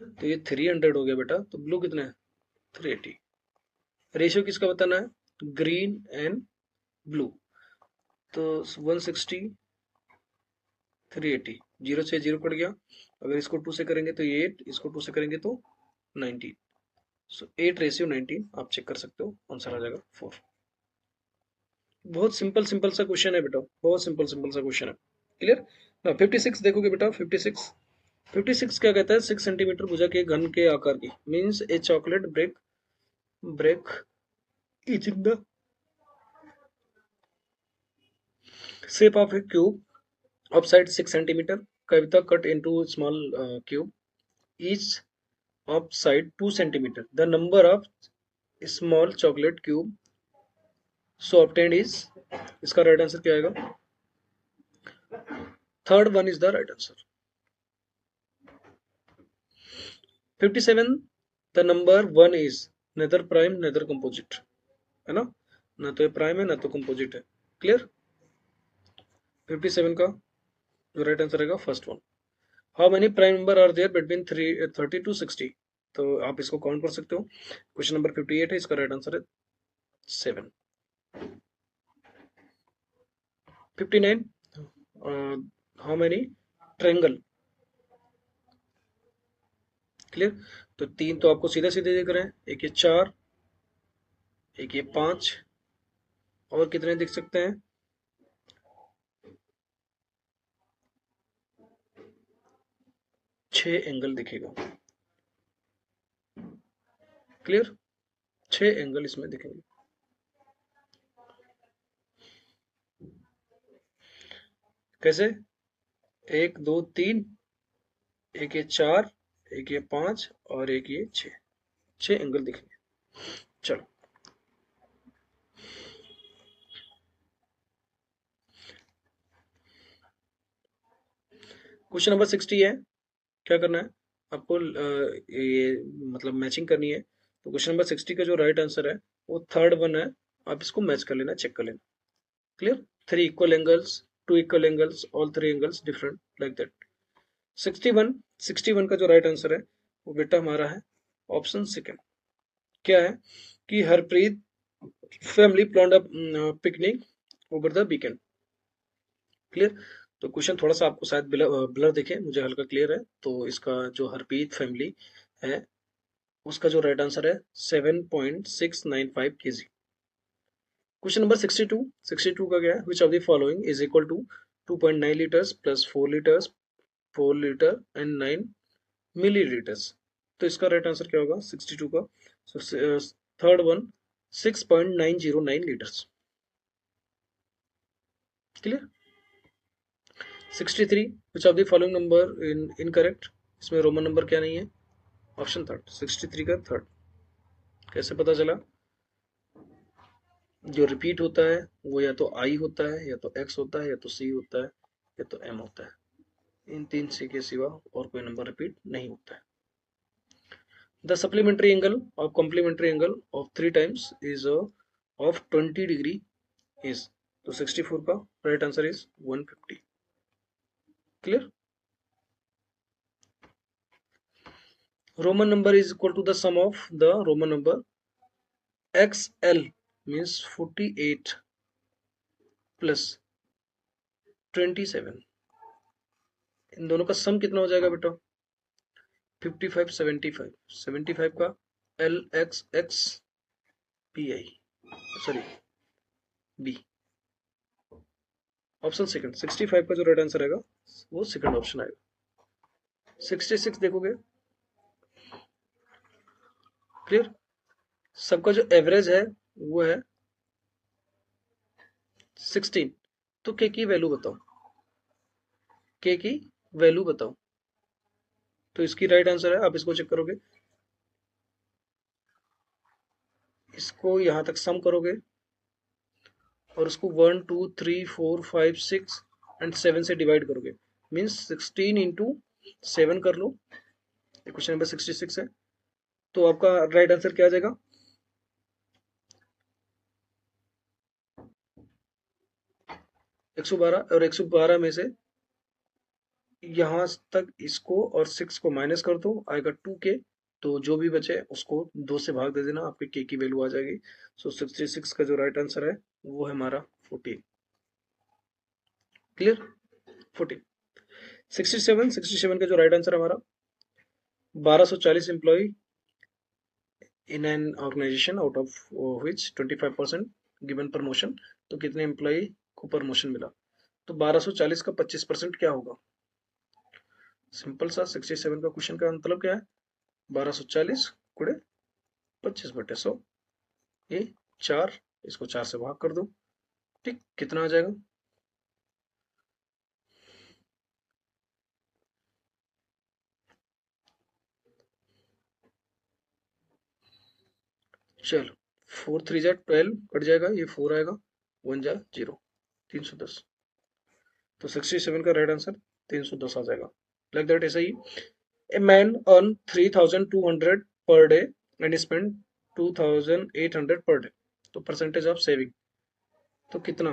Speaker 1: तो ये 300 हो गया बेटा, तो ब्लू कितने हैं, 380। रेशियो किसका बताना है, ग्रीन एंड ब्लू। तो 160 380, जीरो से जीरो कट गया। अगर इसको 2 से करेंगे तो ये 8, इसको 2 से करेंगे तो 19। सो 8:19 आप चेक कर सकते हो, आंसर आ जाएगा 4। बहुत सिंपल सिंपल सा क्वेश्चन है बेटा, बहुत सिंपल सिंपल सा क्वेश्चन है। क्लियर ना। 56 देखोगे बेटा, 56 क्या कहता है, 6 सेंटीमीटर भुजा के घन के आकार की। Means a chocolate brick is in the shape of a cube of size 6 centimeter. Kavita cut into small cube, each of side 2 centimeter. The number of small chocolate cube so obtained is, इसका right answer क्या आएगा, third one is the right answer. 57, the number 1 is neither prime neither composite, है ना, ना तो ये prime है ना तो कंपोजिट है। क्लियर। 57 का जो राइट आंसर आएगा first one. How many prime number are there between 30 to 60। तो आप इसको काउंट कर सकते हो। क्वेश्चन नंबर 58 है, इसका राइट आंसर है 7। 59, हाउ मेनी ट्रायंगल। क्लियर। तो 3 तो आपको सीधे सीधे दिख रहे हैं, एक ये 4, एक ये 5, और कितने दिख सकते हैं, 6 एंगल दिखेगा। क्लियर, 6 एंगल इसमें दिखेंगे। कैसे, 1 2 3, एक ये 4, एक ये 5 और एक ये 6 एंगल दिखेंगे। चलो क्वेश्चन नंबर 60 है, क्या करना है आपको, ये मतलब मैचिंग करनी है। तो क्वेश्चन नंबर 60 का जो राइट आंसर है वो थर्ड वन है, आप इसको मैच कर लेना, चेक कर लेना। Clear. 3 equal angles, 2 equal angles, all 3 angles different, like that. 61 का जो राइट आंसर है वो बेटा हमारा है ऑप्शन सेकंड। क्या है कि Harpreet family planned a picnic over the weekend. Clear. तो क्वेश्चन थोड़ा सा आपको शायद ब्लर दिखे, मुझे हल्का क्लियर है। तो इसका जो हरप्रीत फैमिली है उसका जो राइट आंसर है 7.695 kg। क्वेश्चन नंबर 62 का क्या है, which of the following is equal to 2.9 litres plus 4 litres 4 litre and 9 millilitres. तो इसका राइट आंसर क्या होगा 62 का? So third one 6.909 litres. Clear. 63, which of the following number in incorrect. इसमें रोमन नंबर क्या नहीं है? ऑप्शन थर्ड, 63 का थर्ड। कैसे पता चला? जो रिपीट होता है वो या तो आई होता है, या तो एक्स होता है, या तो सी होता है, या तो एम होता है। इन तीन सी के सिवा और कोई नंबर रिपीट नहीं होता है। The supplementary angle of complementary angle of 3 times is of 20 degree is. तो 64 का right answer is 150। Clear. Roman number is equal to the sum of the Roman number XL means 48 plus 27। इन दोनों का सम कितना हो जाएगा बेटा? 55 75। 75 का LXX PI, sorry B. Option second 65 का जो राइट आंसर आएगा वो सेकंड ऑप्शन आएगा। 66 देखोगे। क्लियर। सबका जो एवरेज है वो है 16। तो के की वैल्यू बताओ, के की वैल्यू बताओ। तो इसकी राइट आंसर है, आप इसको चेक करोगे, इसको यहां तक सम करोगे और उसको 1 2 3 4 5 6 एंड 7 से डिवाइड करोगे, मीन्स 16 इंटू 7 कर लो। क्वेश्चन नंबर 66 है। तो आपका राइट आंसर क्या आ जाएगा? 112। और 112 में से यहाँ तक इसको और 6 को माइनस कर दो, आएगा 2 के। तो जो भी बचे उसको 2 से भाग दे देना, आपके के की वैल्यू आ जाएगी। सो 66 का जो राइट आंसर है वो है हमारा 14। क्लियर। 14। 67 का जो राइट आंसर है हमारा 1240 employ in an organisation out of which 25% given promotion. तो कितने एम्प्लॉय को प्रमोशन मिला? तो 1240 का 25% क्या होगा? सिंपल सा 67 का क्वेश्चन का मतलब क्या है? 1240 गुणे 25/100, ये 4, इसको 4 से भाग कर दो। ठीक, कितना आ जाएगा? चलो 4 3 जा 12 कट जाएगा, ये 4 आएगा, 1 जा 0, 310। तो 67 का राइट आंसर 310 आ जाएगा। Like that. ऐसा ही a man earn 3200 per day and spend 2800 per day. तो परसेंटेज ऑफ सेविंग तो कितना,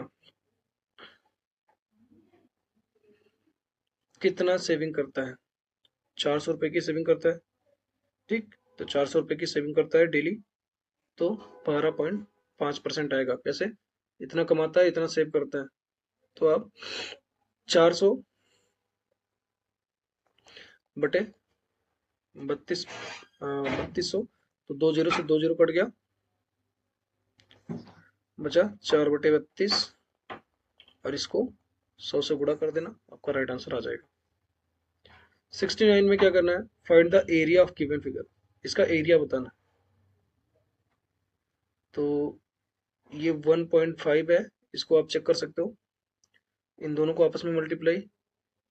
Speaker 1: कितना सेविंग करता है? 400 रुपए की सेविंग करता है। ठीक, तो 400 रुपए की सेविंग करता है डेली। तो 12.5% आएगा। कैसे? इतना कमाता है, इतना सेव करता है। तो आप 400 बटे 32, 3200, तो 2 जीरो से 2 जीरो कट गया, बचा 4/32। और इसको 100 से गुणा कर देना, आपका राइट आंसर आ जाएगा। 69 में क्या करना है? Find the area of given figure. इसका एरिया बताना है। तो ये 1.5 है, इसको आप चेक कर सकते हो। इन दोनों को आपस में मल्टीप्लाई,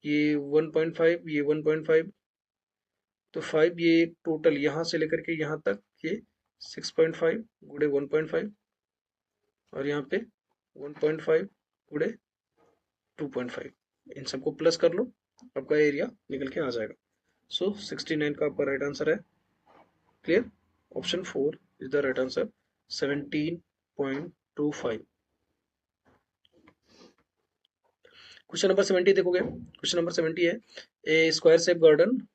Speaker 1: ये 1.5, ये 1.5, तो 5, ये टोटल यहाँ से लेकर के यहाँ तक ये 6.5 गुणे 1.5, और यहाँ पे 1.5 गुणे 2.5। इन सबको प्लस कर लो, आपका एरिया निकल के आ जाएगा। सो 69 का आपका राइट आंसर है। Clear. Option 4 is the right answer, 17.25। Question number 70 देखोगे। क्वेश्चन नंबर 70 है, a square shape garden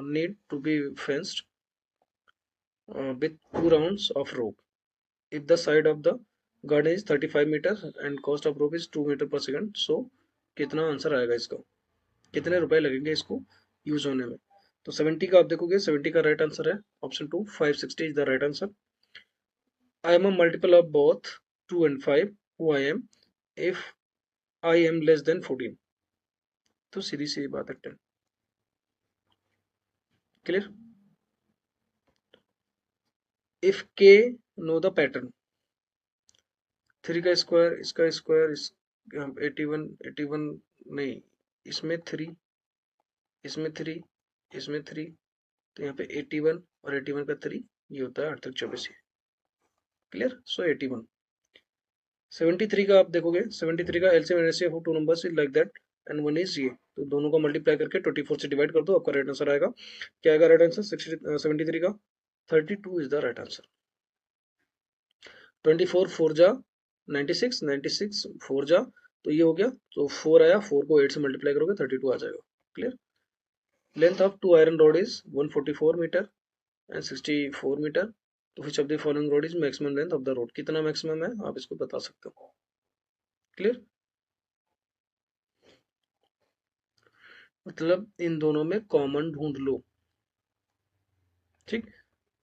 Speaker 1: need to be fenced with 2 rounds of rope. If the side of the garden is 35 meters and cost of rope is 2 meter per second, so कितना answer आएगा इसका, कितने रुपए लगेंगे इसको use होने में। तो 70 का आप देखोगे, 70 का राइट आंसर है option 2, 560 is the right answer. I am a multiple of both 2 and 5 who I am if I am less than 14। तो सीधी सी बात है 10। क्लियर। इफ के नो द पैटर्न, 3 का स्क्वायर, इसका स्क्वायर, इस 81, 81 नहीं, इसमें 3, इसमें 3, इसमें 3, तो यहाँ पे 81 और 81 का 3, ये होता है 8 24। क्लियर। सो 81। 73 का आप देखोगे, 73 का LCM and HCF of two numbers is like that and one is ये, तो दोनों को मल्टीप्लाई करके 24 से डिवाइड कर दो, आपका राइट आंसर आएगा। क्या आएगा राइट आंसर 73 का? 32 इज द राइट आंसर। 24 4 जा 96, 96 4 जा, तो ये हो गया, तो 4 आया, 4 को 8 से मल्टीप्लाई करोगे 32 आ जाएगा। Clear. Length of two iron rod is 144 metre and 64 metre, तो which of the following rod is maximum length of the rod, कितना मैक्सिमम है आप इसको बता सकते हो। क्लियर। मतलब इन दोनों में कॉमन ढूंढ लो। ठीक,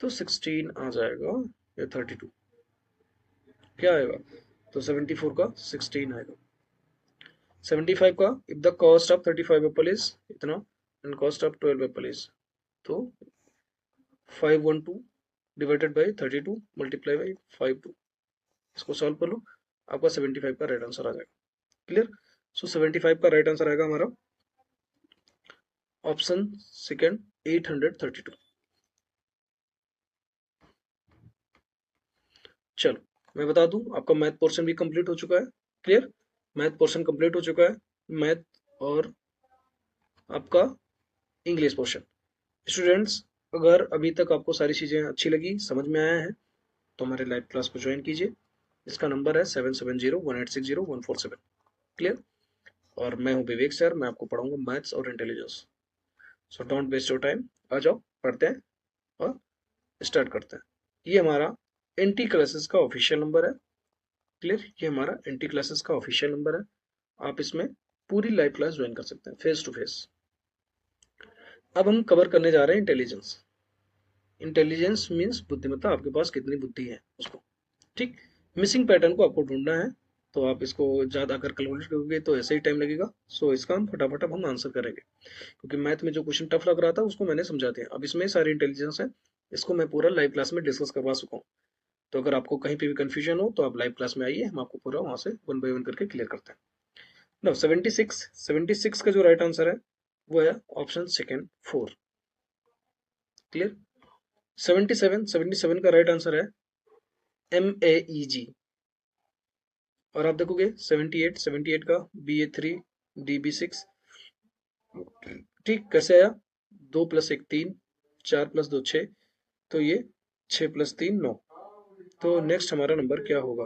Speaker 1: तो 16 आ जाएगा या 32, क्या आएगा, तो 74 का 16 आएगा। 75 का, if the cost of 35 apple is इतना and cost of 12 apple is, तो 512 डिवाइडेड बाई 32 मल्टीप्लाई बाई 52, इसको सॉल्व कर लो, आपका 75 का राइट आंसर आ जाएगा। क्लियर। सो 75 का राइट आंसर आएगा हमारा ऑप्शन सेकंड 832। चलो मैं बता दूं, आपका मैथ पोर्शन भी कंप्लीट हो चुका है। क्लियर। मैथ पोर्शन कंप्लीट हो चुका है, मैथ और आपका इंग्लिश पोर्शन। स्टूडेंट्स, अगर अभी तक आपको सारी चीज़ें अच्छी लगी, समझ में आया है, तो हमारे लाइव क्लास को ज्वाइन कीजिए। इसका नंबर है 7701860147। क्लियर। और मैं हूं विवेक सर, मैं आपको पढ़ाऊंगा मैथ्स और intelligence. So don't waste your time, आ जाओ पढ़ते हैं और स्टार्ट करते हैं। ये हमारा एनटी क्लासेस का ऑफिशियल नंबर है। क्लियर। ये हमारा एनटी क्लासेस का ऑफिशियल नंबर है, आप इसमें पूरी लाइव क्लास ज्वाइन कर सकते हैं फेस टू फेस। अब हम कवर करने जा रहे हैं इंटेलिजेंस। इंटेलिजेंस मीन्स बुद्धिमत्ता, आपके पास कितनी बुद्धि है उसको। ठीक। मिसिंग पैटर्न को आपको ढूंढना है, तो आप इसको ज़्यादा अगर कैलकुलेट करोगे तो ऐसे ही टाइम लगेगा। सो इसका हम फटाफट अब हम आंसर करेंगे, क्योंकि मैथ में जो क्वेश्चन टफ लग रहा था उसको मैंने समझा दिया। अब इसमें सारी इंटेलिजेंस है, इसको मैं पूरा लाइव क्लास में डिस्कस करवा चुका हूँ। तो अगर आपको कहीं पे भी कंफ्यूजन हो तो आप लाइव क्लास में आइए, हम आपको पूरा वहां से वन बाय वन करके क्लियर करते हैं। नाउ 76 का जो राइट आंसर है वो है ऑप्शन सेकेंड 4। क्लियर। 77 का राइट आंसर है MEG। और आप देखोगे 78 का BA3 DB6। ठीक, कैसे आया, 2 + 1 3, 4 + 2 6, तो ये 6 + 3 9, तो नेक्स्ट हमारा नंबर क्या होगा।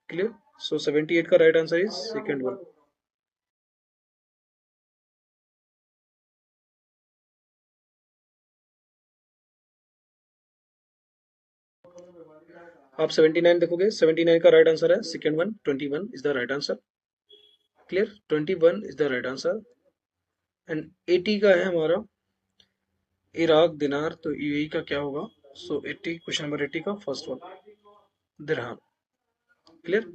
Speaker 1: क्लियर। सो 78 का right answer is second one. आप 79 देखोगे, 79 का राइट आंसर है second one, 21 is the right answer. Clear. 21 is the right answer. And 80 का है हमारा इराक दिनार, तो यूएई का क्या होगा। सो 80, क्वेश्चन नंबर 80 का फर्स्ट वन दिरहम। क्लियर।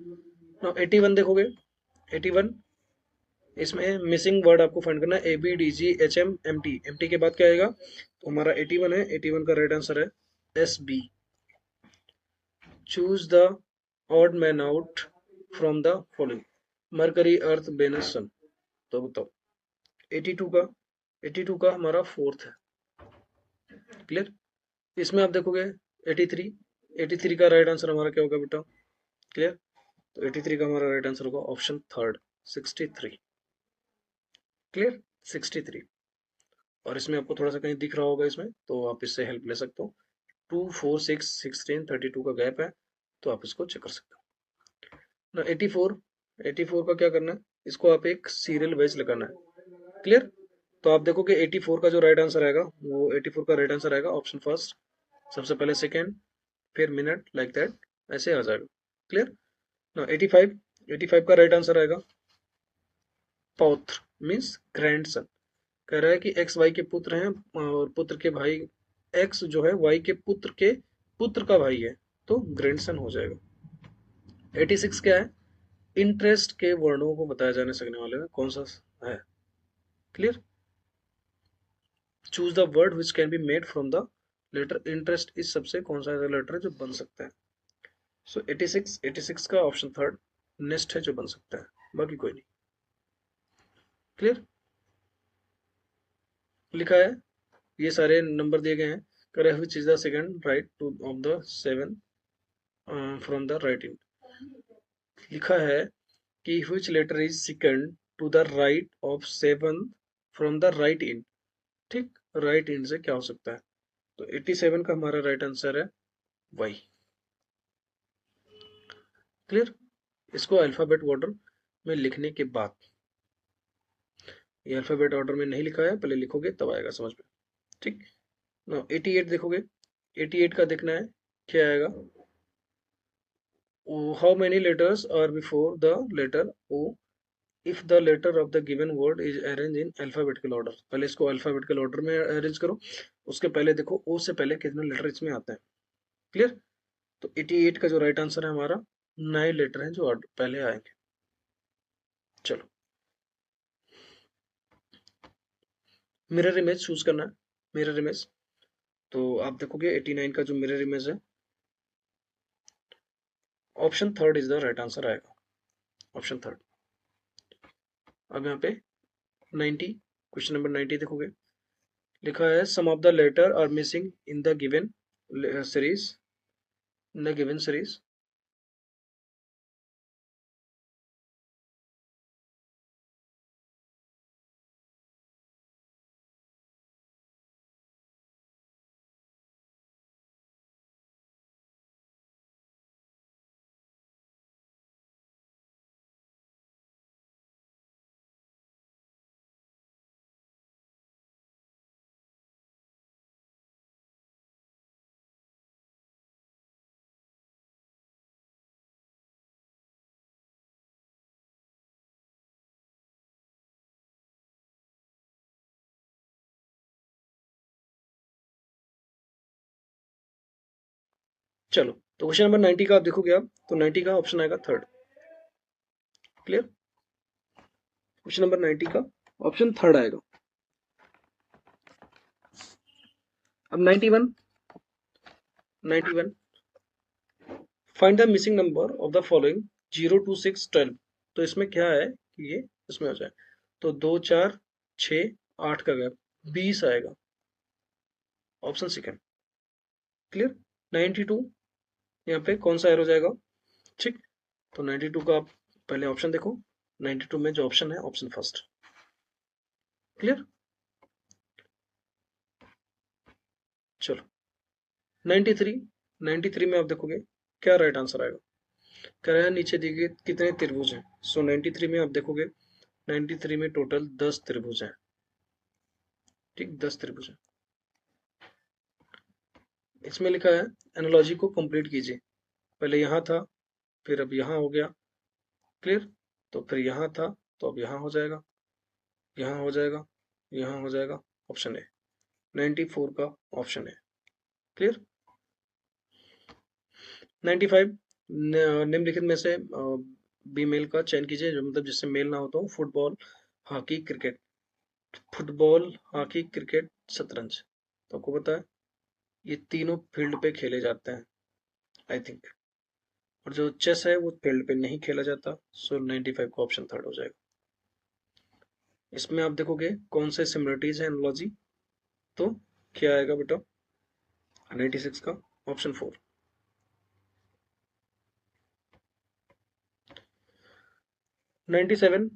Speaker 1: नाउ 81 देखोगे, 81 इसमें मिसिंग वर्ड आपको फाइंड करना है, ABDGHM MT। MT के बाद क्या आएगा, तो हमारा 81 है, 81 का राइट आंसर है SB। Choose the odd man out from the following, Mercury Earth Venus Sun, तो बताओ 82 का, 82 का हमारा फोर्थ है। क्लियर। इसमें आप देखोगे 83, 83 का राइट आंसर हमारा क्या होगा बेटा। क्लियर। तो 83 का हमारा राइट आंसर होगा ऑप्शन थर्ड 63। क्लियर। 63। और इसमें आपको थोड़ा सा कहीं दिख रहा होगा इसमें, तो आप इससे हेल्प ले सकते हो। 2 4 6 16 32 का गैप है, तो आप इसको चेक कर सकते हो ना। 84, 84 का क्या करना है, इसको आप एक सीरियल वाइज लगाना है। क्लियर। तो आप देखोगे 84 का जो राइट आंसर आएगा, वो 84 का राइट आंसर आएगा ऑप्शन फर्स्ट, सबसे पहले सेकेंड, फिर मिनट, लाइक दैट, ऐसे आ जाएगा। क्लियर। ना 85, 85 का राइट आंसर आएगा पौत्र मीन्स ग्रैंडसन। कह रहा है कि एक्स वाई के पुत्र हैं और पुत्र के भाई एक्स जो है वाई के पुत्र का भाई है, तो ग्रैंडसन हो जाएगा। 86 क्या है? इंटरेस्ट के वर्णों को बताया जाने सकने वाले में कौन सा है? Clear? Choose the word which can be made from the letter interest. इस सबसे कौन सा ऐसा लेटर है जो बन सकता है? सो 86 का ऑप्शन थर्ड नेस्ट है जो बन सकता है, बाकी कोई नहीं। क्लियर? लिखा है, ये सारे नंबर दिए गए हैं। Correct which is the second right to of the seven from the right in. लिखा है कि which letter is second to the right of seven from the right in। ठीक, राइट इन से क्या हो सकता है? तो 87 का हमारा राइट आंसर है वाई। क्लियर? इसको अल्फाबेट ऑर्डर में लिखने के बाद, ये अल्फाबेट ऑर्डर में नहीं लिखा है, पहले लिखोगे तब आएगा समझ में। ठीक, नो 88 देखोगे, 88 का देखना है क्या आएगा। How many letters are before the letter O if the letter of the given word is arrange in alphabetical order. पहले इसको अल्फाबेटिकल ऑर्डर में अरेंज करो, उसके पहले देखो ओ से पहले कितने लेटर इसमें आते हैं। क्लियर? तो 88 का जो राइट आंसर है हमारा 9 लेटर हैं जो पहले आएंगे। चलो, मिरर इमेज चूज करना है। मिरर इमेज, तो आप देखोगे 89 का जो मिरर इमेज है, option third is the right answer आएगा, ऑप्शन थर्ड। अब यहाँ पे 90, क्वेश्चन नंबर 90 देखोगे, लिखा है सम of the letter are missing in the given series, in the given series. चलो, तो क्वेश्चन नंबर 90 का आप देखोगे, आप तो 90 का ऑप्शन आएगा थर्ड। क्लियर? क्वेश्चन नंबर 90 का ऑप्शन थर्ड आएगा। अब 91, 91 find the missing number of the following 0 to 6 12। तो इसमें क्या है कि ये इसमें हो जाए, तो 2 4 6 8 का गैप 20 आएगा, ऑप्शन सेकंड। क्लियर? 92 यहाँ पे कौन सा एरो जाएगा? ठीक, तो 92 का आप पहले ऑप्शन देखो, 92 में जो ऑप्शन है ऑप्शन फर्स्ट। क्लियर? चलो 93, 93 में आप देखोगे क्या राइट आंसर आएगा। कह रहे हैं नीचे दिए गए कितने त्रिभुज हैं। सो 93 में आप देखोगे 93 में टोटल 10 त्रिभुज हैं। ठीक, 10 त्रिभुज हैं। इसमें लिखा है एनालॉजी को कंप्लीट कीजिए। पहले यहाँ था, फिर अब यहाँ हो गया। क्लियर? तो फिर यहाँ था, तो अब यहाँ हो जाएगा, यहाँ हो जाएगा, यहाँ हो जाएगा, ऑप्शन ए 94 का ऑप्शन है। क्लियर? 95 निम्नलिखित में से बी मेल का चयन कीजिए, जो मतलब जिससे मेल ना हो, तो football, hockey, cricket. Football, hockey, cricket, शतरंज। तो आपको पता है ये तीनों फील्ड पे खेले जाते हैं आई थिंक, और जो चेस है वो फील्ड पे नहीं खेला जाता। सो 95 का ऑप्शन थर्ड हो जाएगा। इसमें आप देखोगे कौन से सिमिलरिटीज है एनालॉजी, तो क्या आएगा बेटा 96 का option 4। 97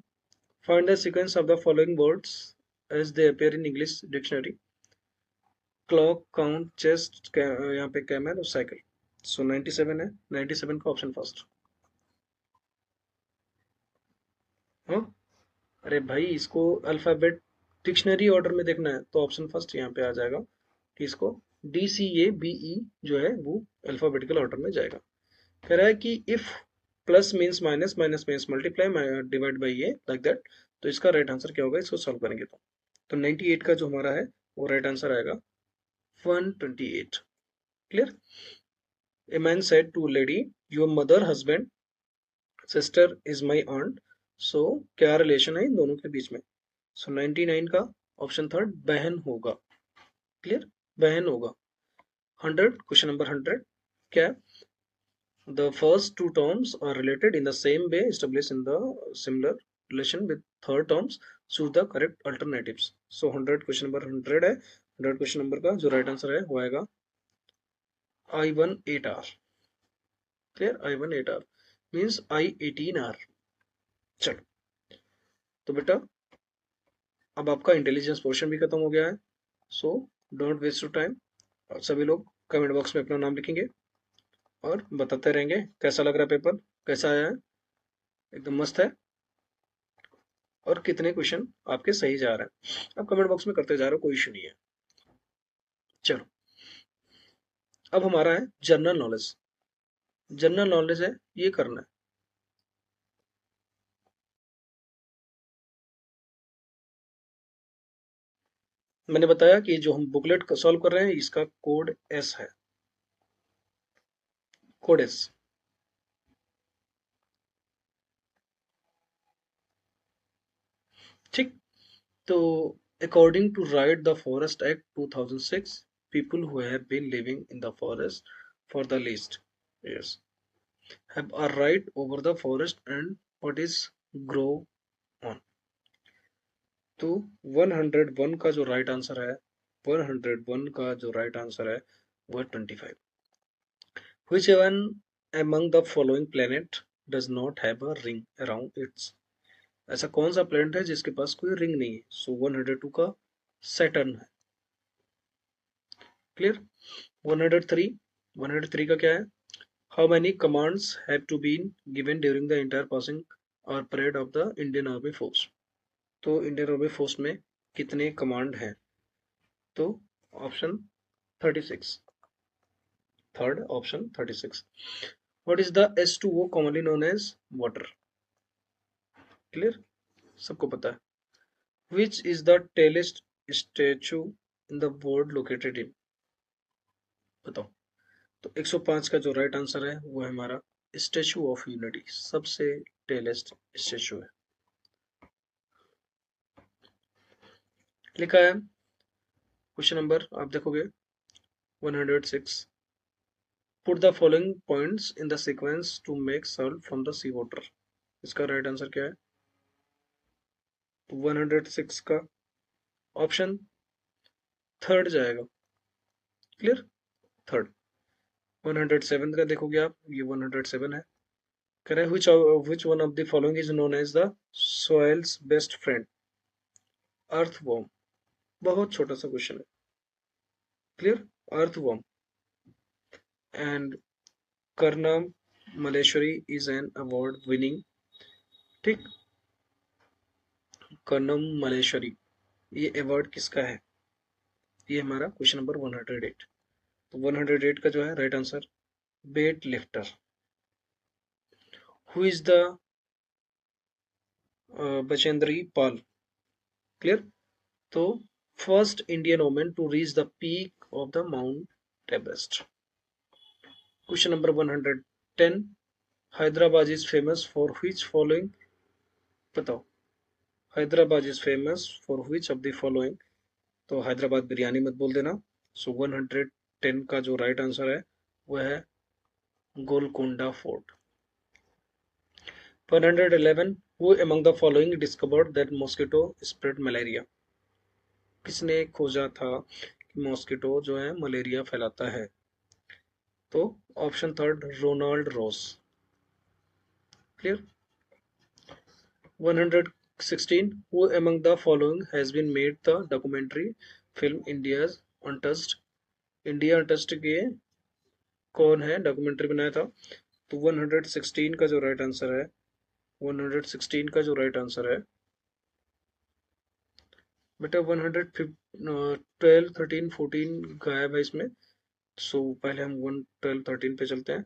Speaker 1: find the sequence of the following words as they appear in English dictionary। Clock, count, chest, यहाँ पे कैमल और साइकिल। सो 97 है, 97 का ऑप्शन फर्स्ट। हाँ, अरे भाई इसको अल्फाबेट डिक्शनरी ऑर्डर में देखना है तो ऑप्शन फर्स्ट यहाँ पे आ जाएगा कि इसको DCABE जो है वो अल्फाबेटिकल ऑर्डर में जाएगा। कह रहा है कि if plus means minus, minus means multiply, divide by ये लाइक दैट, तो इसका राइट आंसर क्या होगा, इसको सॉल्व करेंगे तो 98 का जो हमारा है वो राइट आंसर आएगा 128। Clear. A man said to lady, your mother husband sister is my aunt, सो क्या रिलेशन है इन दोनों के बीच में। सो 99 का ऑप्शन थर्ड बहन होगा। क्लियर, बहन होगा। 100, क्वेश्चन नंबर 100 क्या है, the first two terms are related in the same way established in the similar relation with third terms, choose the correct alternatives। so 100 question number 100 है। 100 क्वेश्चन नंबर का जो right answer है वो आएगा I18R। Clear, I18R means I18R। चलो, तो बेटा अब आपका इंटेलिजेंस पोर्शन भी खत्म हो गया है। So don't waste your time. सभी लोग कमेंट बॉक्स में अपना नाम लिखेंगे और बताते रहेंगे कैसा लग रहा है पेपर, कैसा आया है, एकदम मस्त है, और कितने क्वेश्चन आपके सही जा रहे हैं। अब कमेंट बॉक्स में करते जा रहे हो, कोई इशू नहीं है। चलो, अब हमारा है जनरल नॉलेज। जनरल नॉलेज है, ये करना है। मैंने बताया कि जो हम बुकलेट सॉल्व कर रहे हैं इसका कोड एस है, कोड एस। ठीक, तो according to right the forest act 2006, people who have been living in the forest for the least years have a right over the forest and what is grow on। तो 101 का जो right answer है, 101 का जो right answer है वो है 25। Which one among the following planet does not have a ring around its। ऐसा कौन सा प्लेनेट है जिसके पास कोई रिंग नहीं है। सो 102 का सैटर्न है। क्लियर। 103, 103 का क्या है, how many commands have to been given during the entire passing और parade of the Indian army force. तो इंडियन आर्मी फोर्स में कितने कमांड हैं, तो option 36, third option 36। What is the H2O commonly known as water। Clear, सबको पता है। Which is the tallest statue in the world located in, बताओ। तो 105 का जो राइट आंसर है वो है हमारा स्टेचू ऑफ यूनिटी, सबसे टेलेस्ट स्टेचू है। लिखा है क्वेश्चन नंबर, आप देखोगे 106, put the following points in the sequence to make salt from the sea water. इसका राइट आंसर क्या है, तो 106 का ऑप्शन थर्ड जाएगा। Clear, third. 107 का देखोगे आप, ये 107 है। कह रहे हैं which one of the following is known as the soil's best friend। Earthworm, बहुत छोटा सा क्वेश्चन है। Clear, earthworm. And Karnam Malleswari is an award winning, ठीक, कर्नम मलेश्वरी, ये अवार्ड किसका है, ये हमारा क्वेश्चन नंबर 108। तो 108 का जो है right answer weight lifter. Who is the Bachendri Pal. Clear, तो first Indian women to reach the peak of the mount Everest. Question number 110, Hyderabad is famous for which following, बताओ। Hyderabad is famous for which of the following, तो हैदराबाद बिरयानी मत बोल देना। सो 110 का जो right answer है वह है Golconda fort. 111, who among the following discovered that mosquito spread malaria. किसने खोजा था कि मॉस्किटो जो है मलेरिया फैलाता है, तो option third Ronald Ross. Clear. 116, who among the following has been made the documentary film India's Untouched। India untouched के कौन है डॉक्यूमेंट्री बनाया था, तो 116 का जो राइट आंसर है, 116 का जो राइट आंसर है बेटा 112, 13, 14 गायब है इसमें। सो पहले हम 112, 13 पे चलते हैं।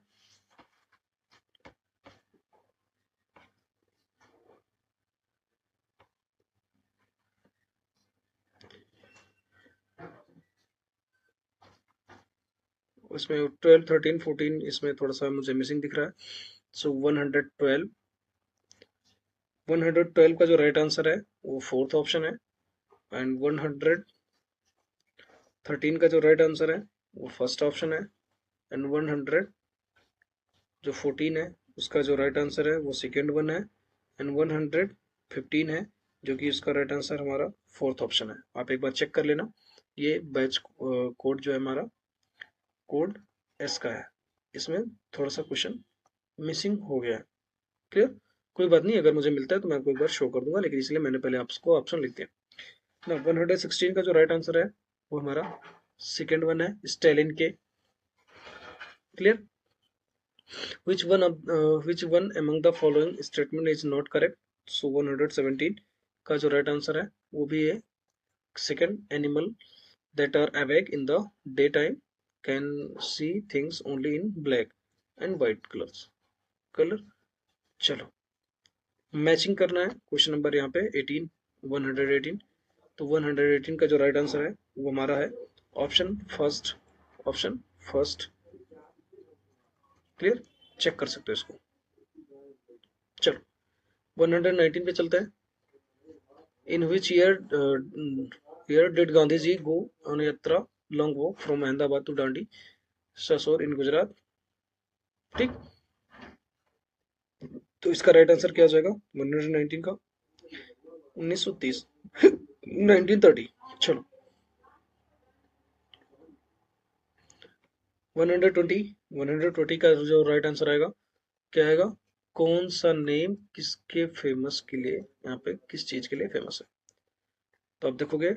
Speaker 1: इसमें 12, 13, 14 इसमें थोड़ा सा मुझे मिसिंग दिख रहा है। सो 112 का जो राइट आंसर है वो फोर्थ ऑप्शन है, एंड 113 का जो राइट आंसर है वो फर्स्ट ऑप्शन है, एंड 100 जो 14 है उसका जो राइट आंसर है वो सेकेंड वन है, एंड 115 है जो कि इसका राइट आंसर हमारा फोर्थ ऑप्शन है। आप एक बार चेक कर लेना, ये बैच कोड जो है हमारा कोड एस का है, इसमें थोड़ा सा क्वेश्चन मिसिंग हो गया है। क्लियर? कोई बात नहीं, अगर मुझे मिलता है तो मैं आपको एक बार शो कर दूंगा, लेकिन इसलिए मैंने पहले आपको ऑप्शन लिख दिया ना। 116 का जो राइट आंसर है वो हमारा सेकेंड वन है, स्टेलिन के। Clear? which one among the following statement is not correct? So 117 का जो राइट आंसर है वो भी है second, animal that are awake in the daytime can see things only in black and white colour. चलो matching करना है, question number यहाँ पे 18, 118। तो 118 का जो राइट आंसर है वो हमारा है option first, option first. Clear? Check कर सकते हो इसको। चलो 119 पे चलते हैं। In which year did Gandhi ji go on yatra long walk from Ahmedabad to Dandi ससोर इन गुजरात? ठीक, तो इसका राइट आंसर क्या हो जाएगा 119 का? 1930, 1930। चलो 120 का जो राइट आंसर आएगा क्या आएगा? कौन सा नेम किसके फेमस के लिए, यहाँ पे किस चीज के लिए फेमस है? तो आप देखोगे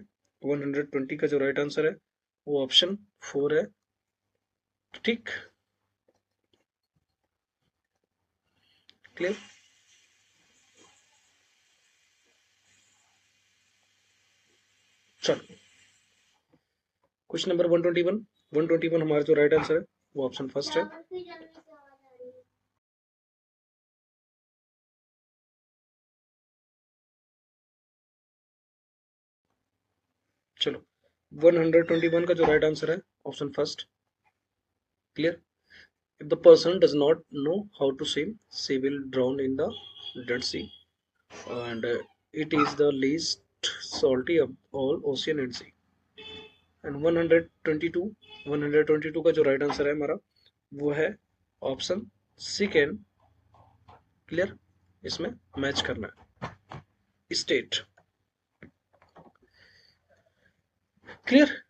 Speaker 1: 120 का जो राइट आंसर है वो ऑप्शन 4 है। ठीक, क्लियर? चलो क्वेश्चन नंबर 121। 121 हमारा जो राइट आंसर है वो ऑप्शन फर्स्ट है। चलो 121 का जो राइट आंसर है option first. Clear? If the person does not know how to swim, she will drown in the Dead Sea, and it is the least salty of all ocean and sea. And 122 का जो right answer है हमारा वो है option second. Clear? इसमें match करना है state. Clear?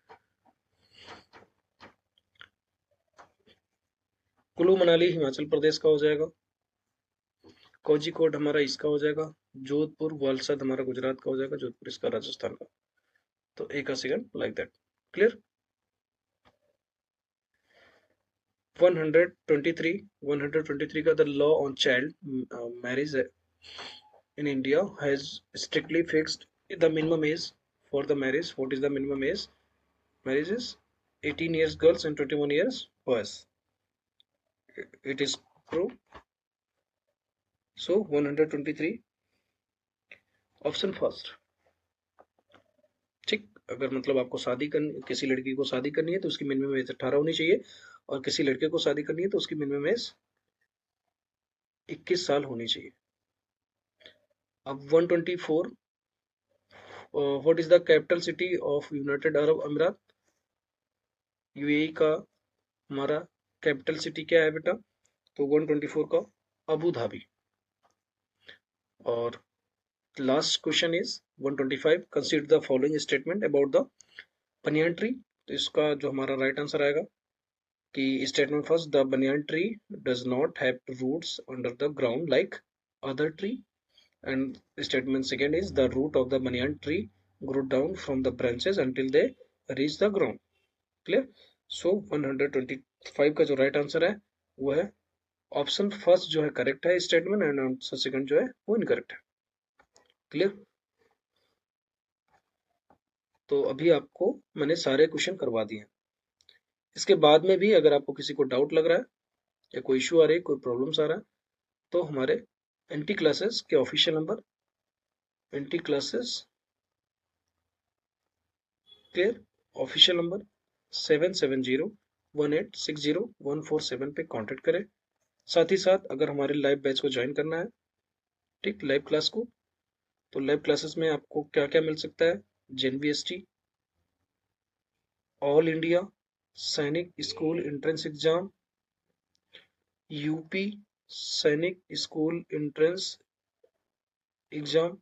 Speaker 1: Kullu Manali Himachal Pradesh का हो जाएगा, कोझिकोड हमारा इसका हो जाएगा, जोधपुर वलसाड हमारा गुजरात का हो जाएगा, जोधपुर इसका राजस्थान का। तो एक सेकंड लाइक दैट। क्लियर? 123 का the law on child marriage in India has strictly fixed the minimum age for the marriage. What is the minimum age? Marriage is 18 years girls and 21 years boys. It is true. So 123 option first. ठीक, अगर मतलब आपको शादी करनी, किसी लड़की को शादी करनी है तो उसकी मिनिमम एज 18 होनी चाहिए, और किसी लड़के को शादी करनी है तो उसकी मिनिमम एज 21 साल होनी चाहिए। अब 124, what is the capital city of United Arab अमीरात? यूएई का हमारा कैपिटल सिटी क्या है बेटा? तो 124 का अबू धाबी। और last question is 125, consider the following statement about the banyan tree. तो इसका जो हमारा राइट आंसर आएगा कि statement first, the banyan tree does not have roots under the ground like other tree, and statement second is the root of the banyan tree grow down from the branches until they reach the ground. Clear? So 125 का जो right answer है वो है option first जो है correct है statement, and answer second जो है वो इनकरेक्ट है। क्लियर? तो अभी आपको मैंने सारे क्वेश्चन करवा दिए हैं। इसके बाद में भी अगर आपको किसी को डाउट लग रहा है या कोई इशू आ रही है, कोई प्रॉब्लम्स आ रहा है, तो हमारे एंटी क्लासेस के ऑफिशियल नंबर एंटी क्लासेस के ऑफिशियल नंबर 770 1860147 पे कांटेक्ट करें। साथ ही साथ अगर हमारे लाइव बैच को ज्वाइन करना है, ठीक, लाइव क्लास को, तो लाइव क्लासेस में आपको क्या क्या मिल सकता है? JNVST, all India Sainik school entrance exam, UP Sainik school entrance exam,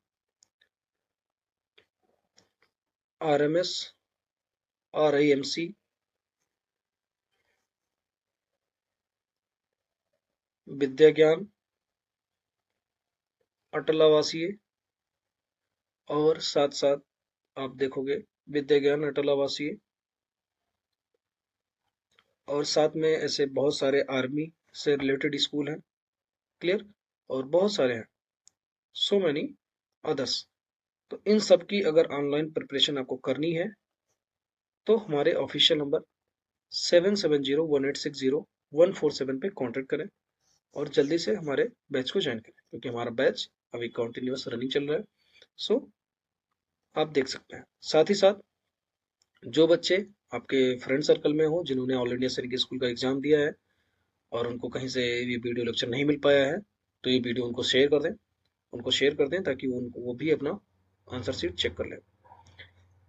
Speaker 1: RMS, RIMC, Vidya Gyan, Atal आवासीय, और साथ साथ आप देखोगे विद्या ज्ञान, अटल आवासीय, और साथ में ऐसे बहुत सारे आर्मी से रिलेटेड स्कूल हैं, क्लियर, और बहुत सारे हैं, सो मैनी अदर्स। तो इन सब की अगर ऑनलाइन प्रिपरेशन आपको करनी है तो हमारे ऑफिशियल नंबर 7701860147 पे कांटेक्ट करें और जल्दी से हमारे बैच को ज्वाइन करें, क्योंकि हमारा बैच अभी कंटिन्यूअस रनिंग चल रहा है। सो आप देख सकते हैं। साथ ही साथ जो बच्चे आपके फ्रेंड सर्कल में हो जिन्होंने ऑल इंडिया सैनिक स्कूल का एग्जाम दिया है और उनको कहीं से ये वीडियो लेक्चर नहीं मिल पाया है, तो ये वीडियो उनको शेयर कर दें, ताकि वो भी अपना आंसर शीट चेक कर लें।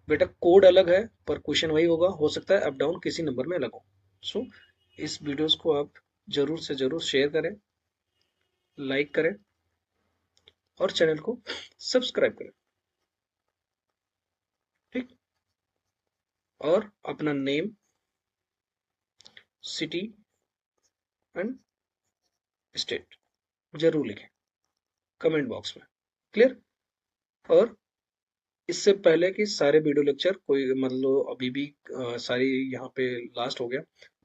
Speaker 1: बेटा कोड अलग है पर क्वेश्चन वही होगा, हो सकता है अप डाउन किसी नंबर में अलग हो। सो इस वीडियोस को आप जरूर से जरूर शेयर करें, लाइक करें और चैनल को सब्सक्राइब करें, ठीक, और अपना नेम, सिटी एंड स्टेट जरूर लिखें कमेंट बॉक्स में, क्लियर। और इससे पहले कि सारे वीडियो लेक्चर कोई मतलब अभी भी सारी यहाँ पे लास्ट हो गया,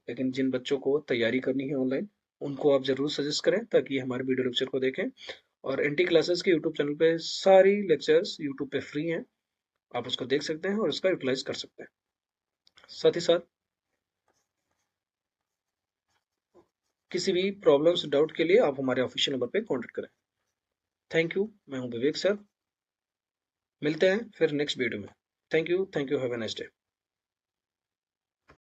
Speaker 1: लेकिन जिन बच्चों को तैयारी करनी है ऑनलाइन उनको आप जरूर सजेस्ट करें ताकि हमारे वीडियो लेक्चर को देखें। और एनटी क्लासेस के यूट्यूब चैनल पे सारी लेक्चर्स यूट्यूब पे फ्री हैं, आप उसको देख सकते हैं और उसका यूटिलाइज कर सकते हैं। साथ ही साथ किसी भी प्रॉब्लम्स डाउट के लिए आप हमारे ऑफिशियल नंबर पे कांटेक्ट करें। थैंक यू, मैं हूं विवेक सर, मिलते हैं फिर नेक्स्ट वीडियो में। Thank you, have a nice day.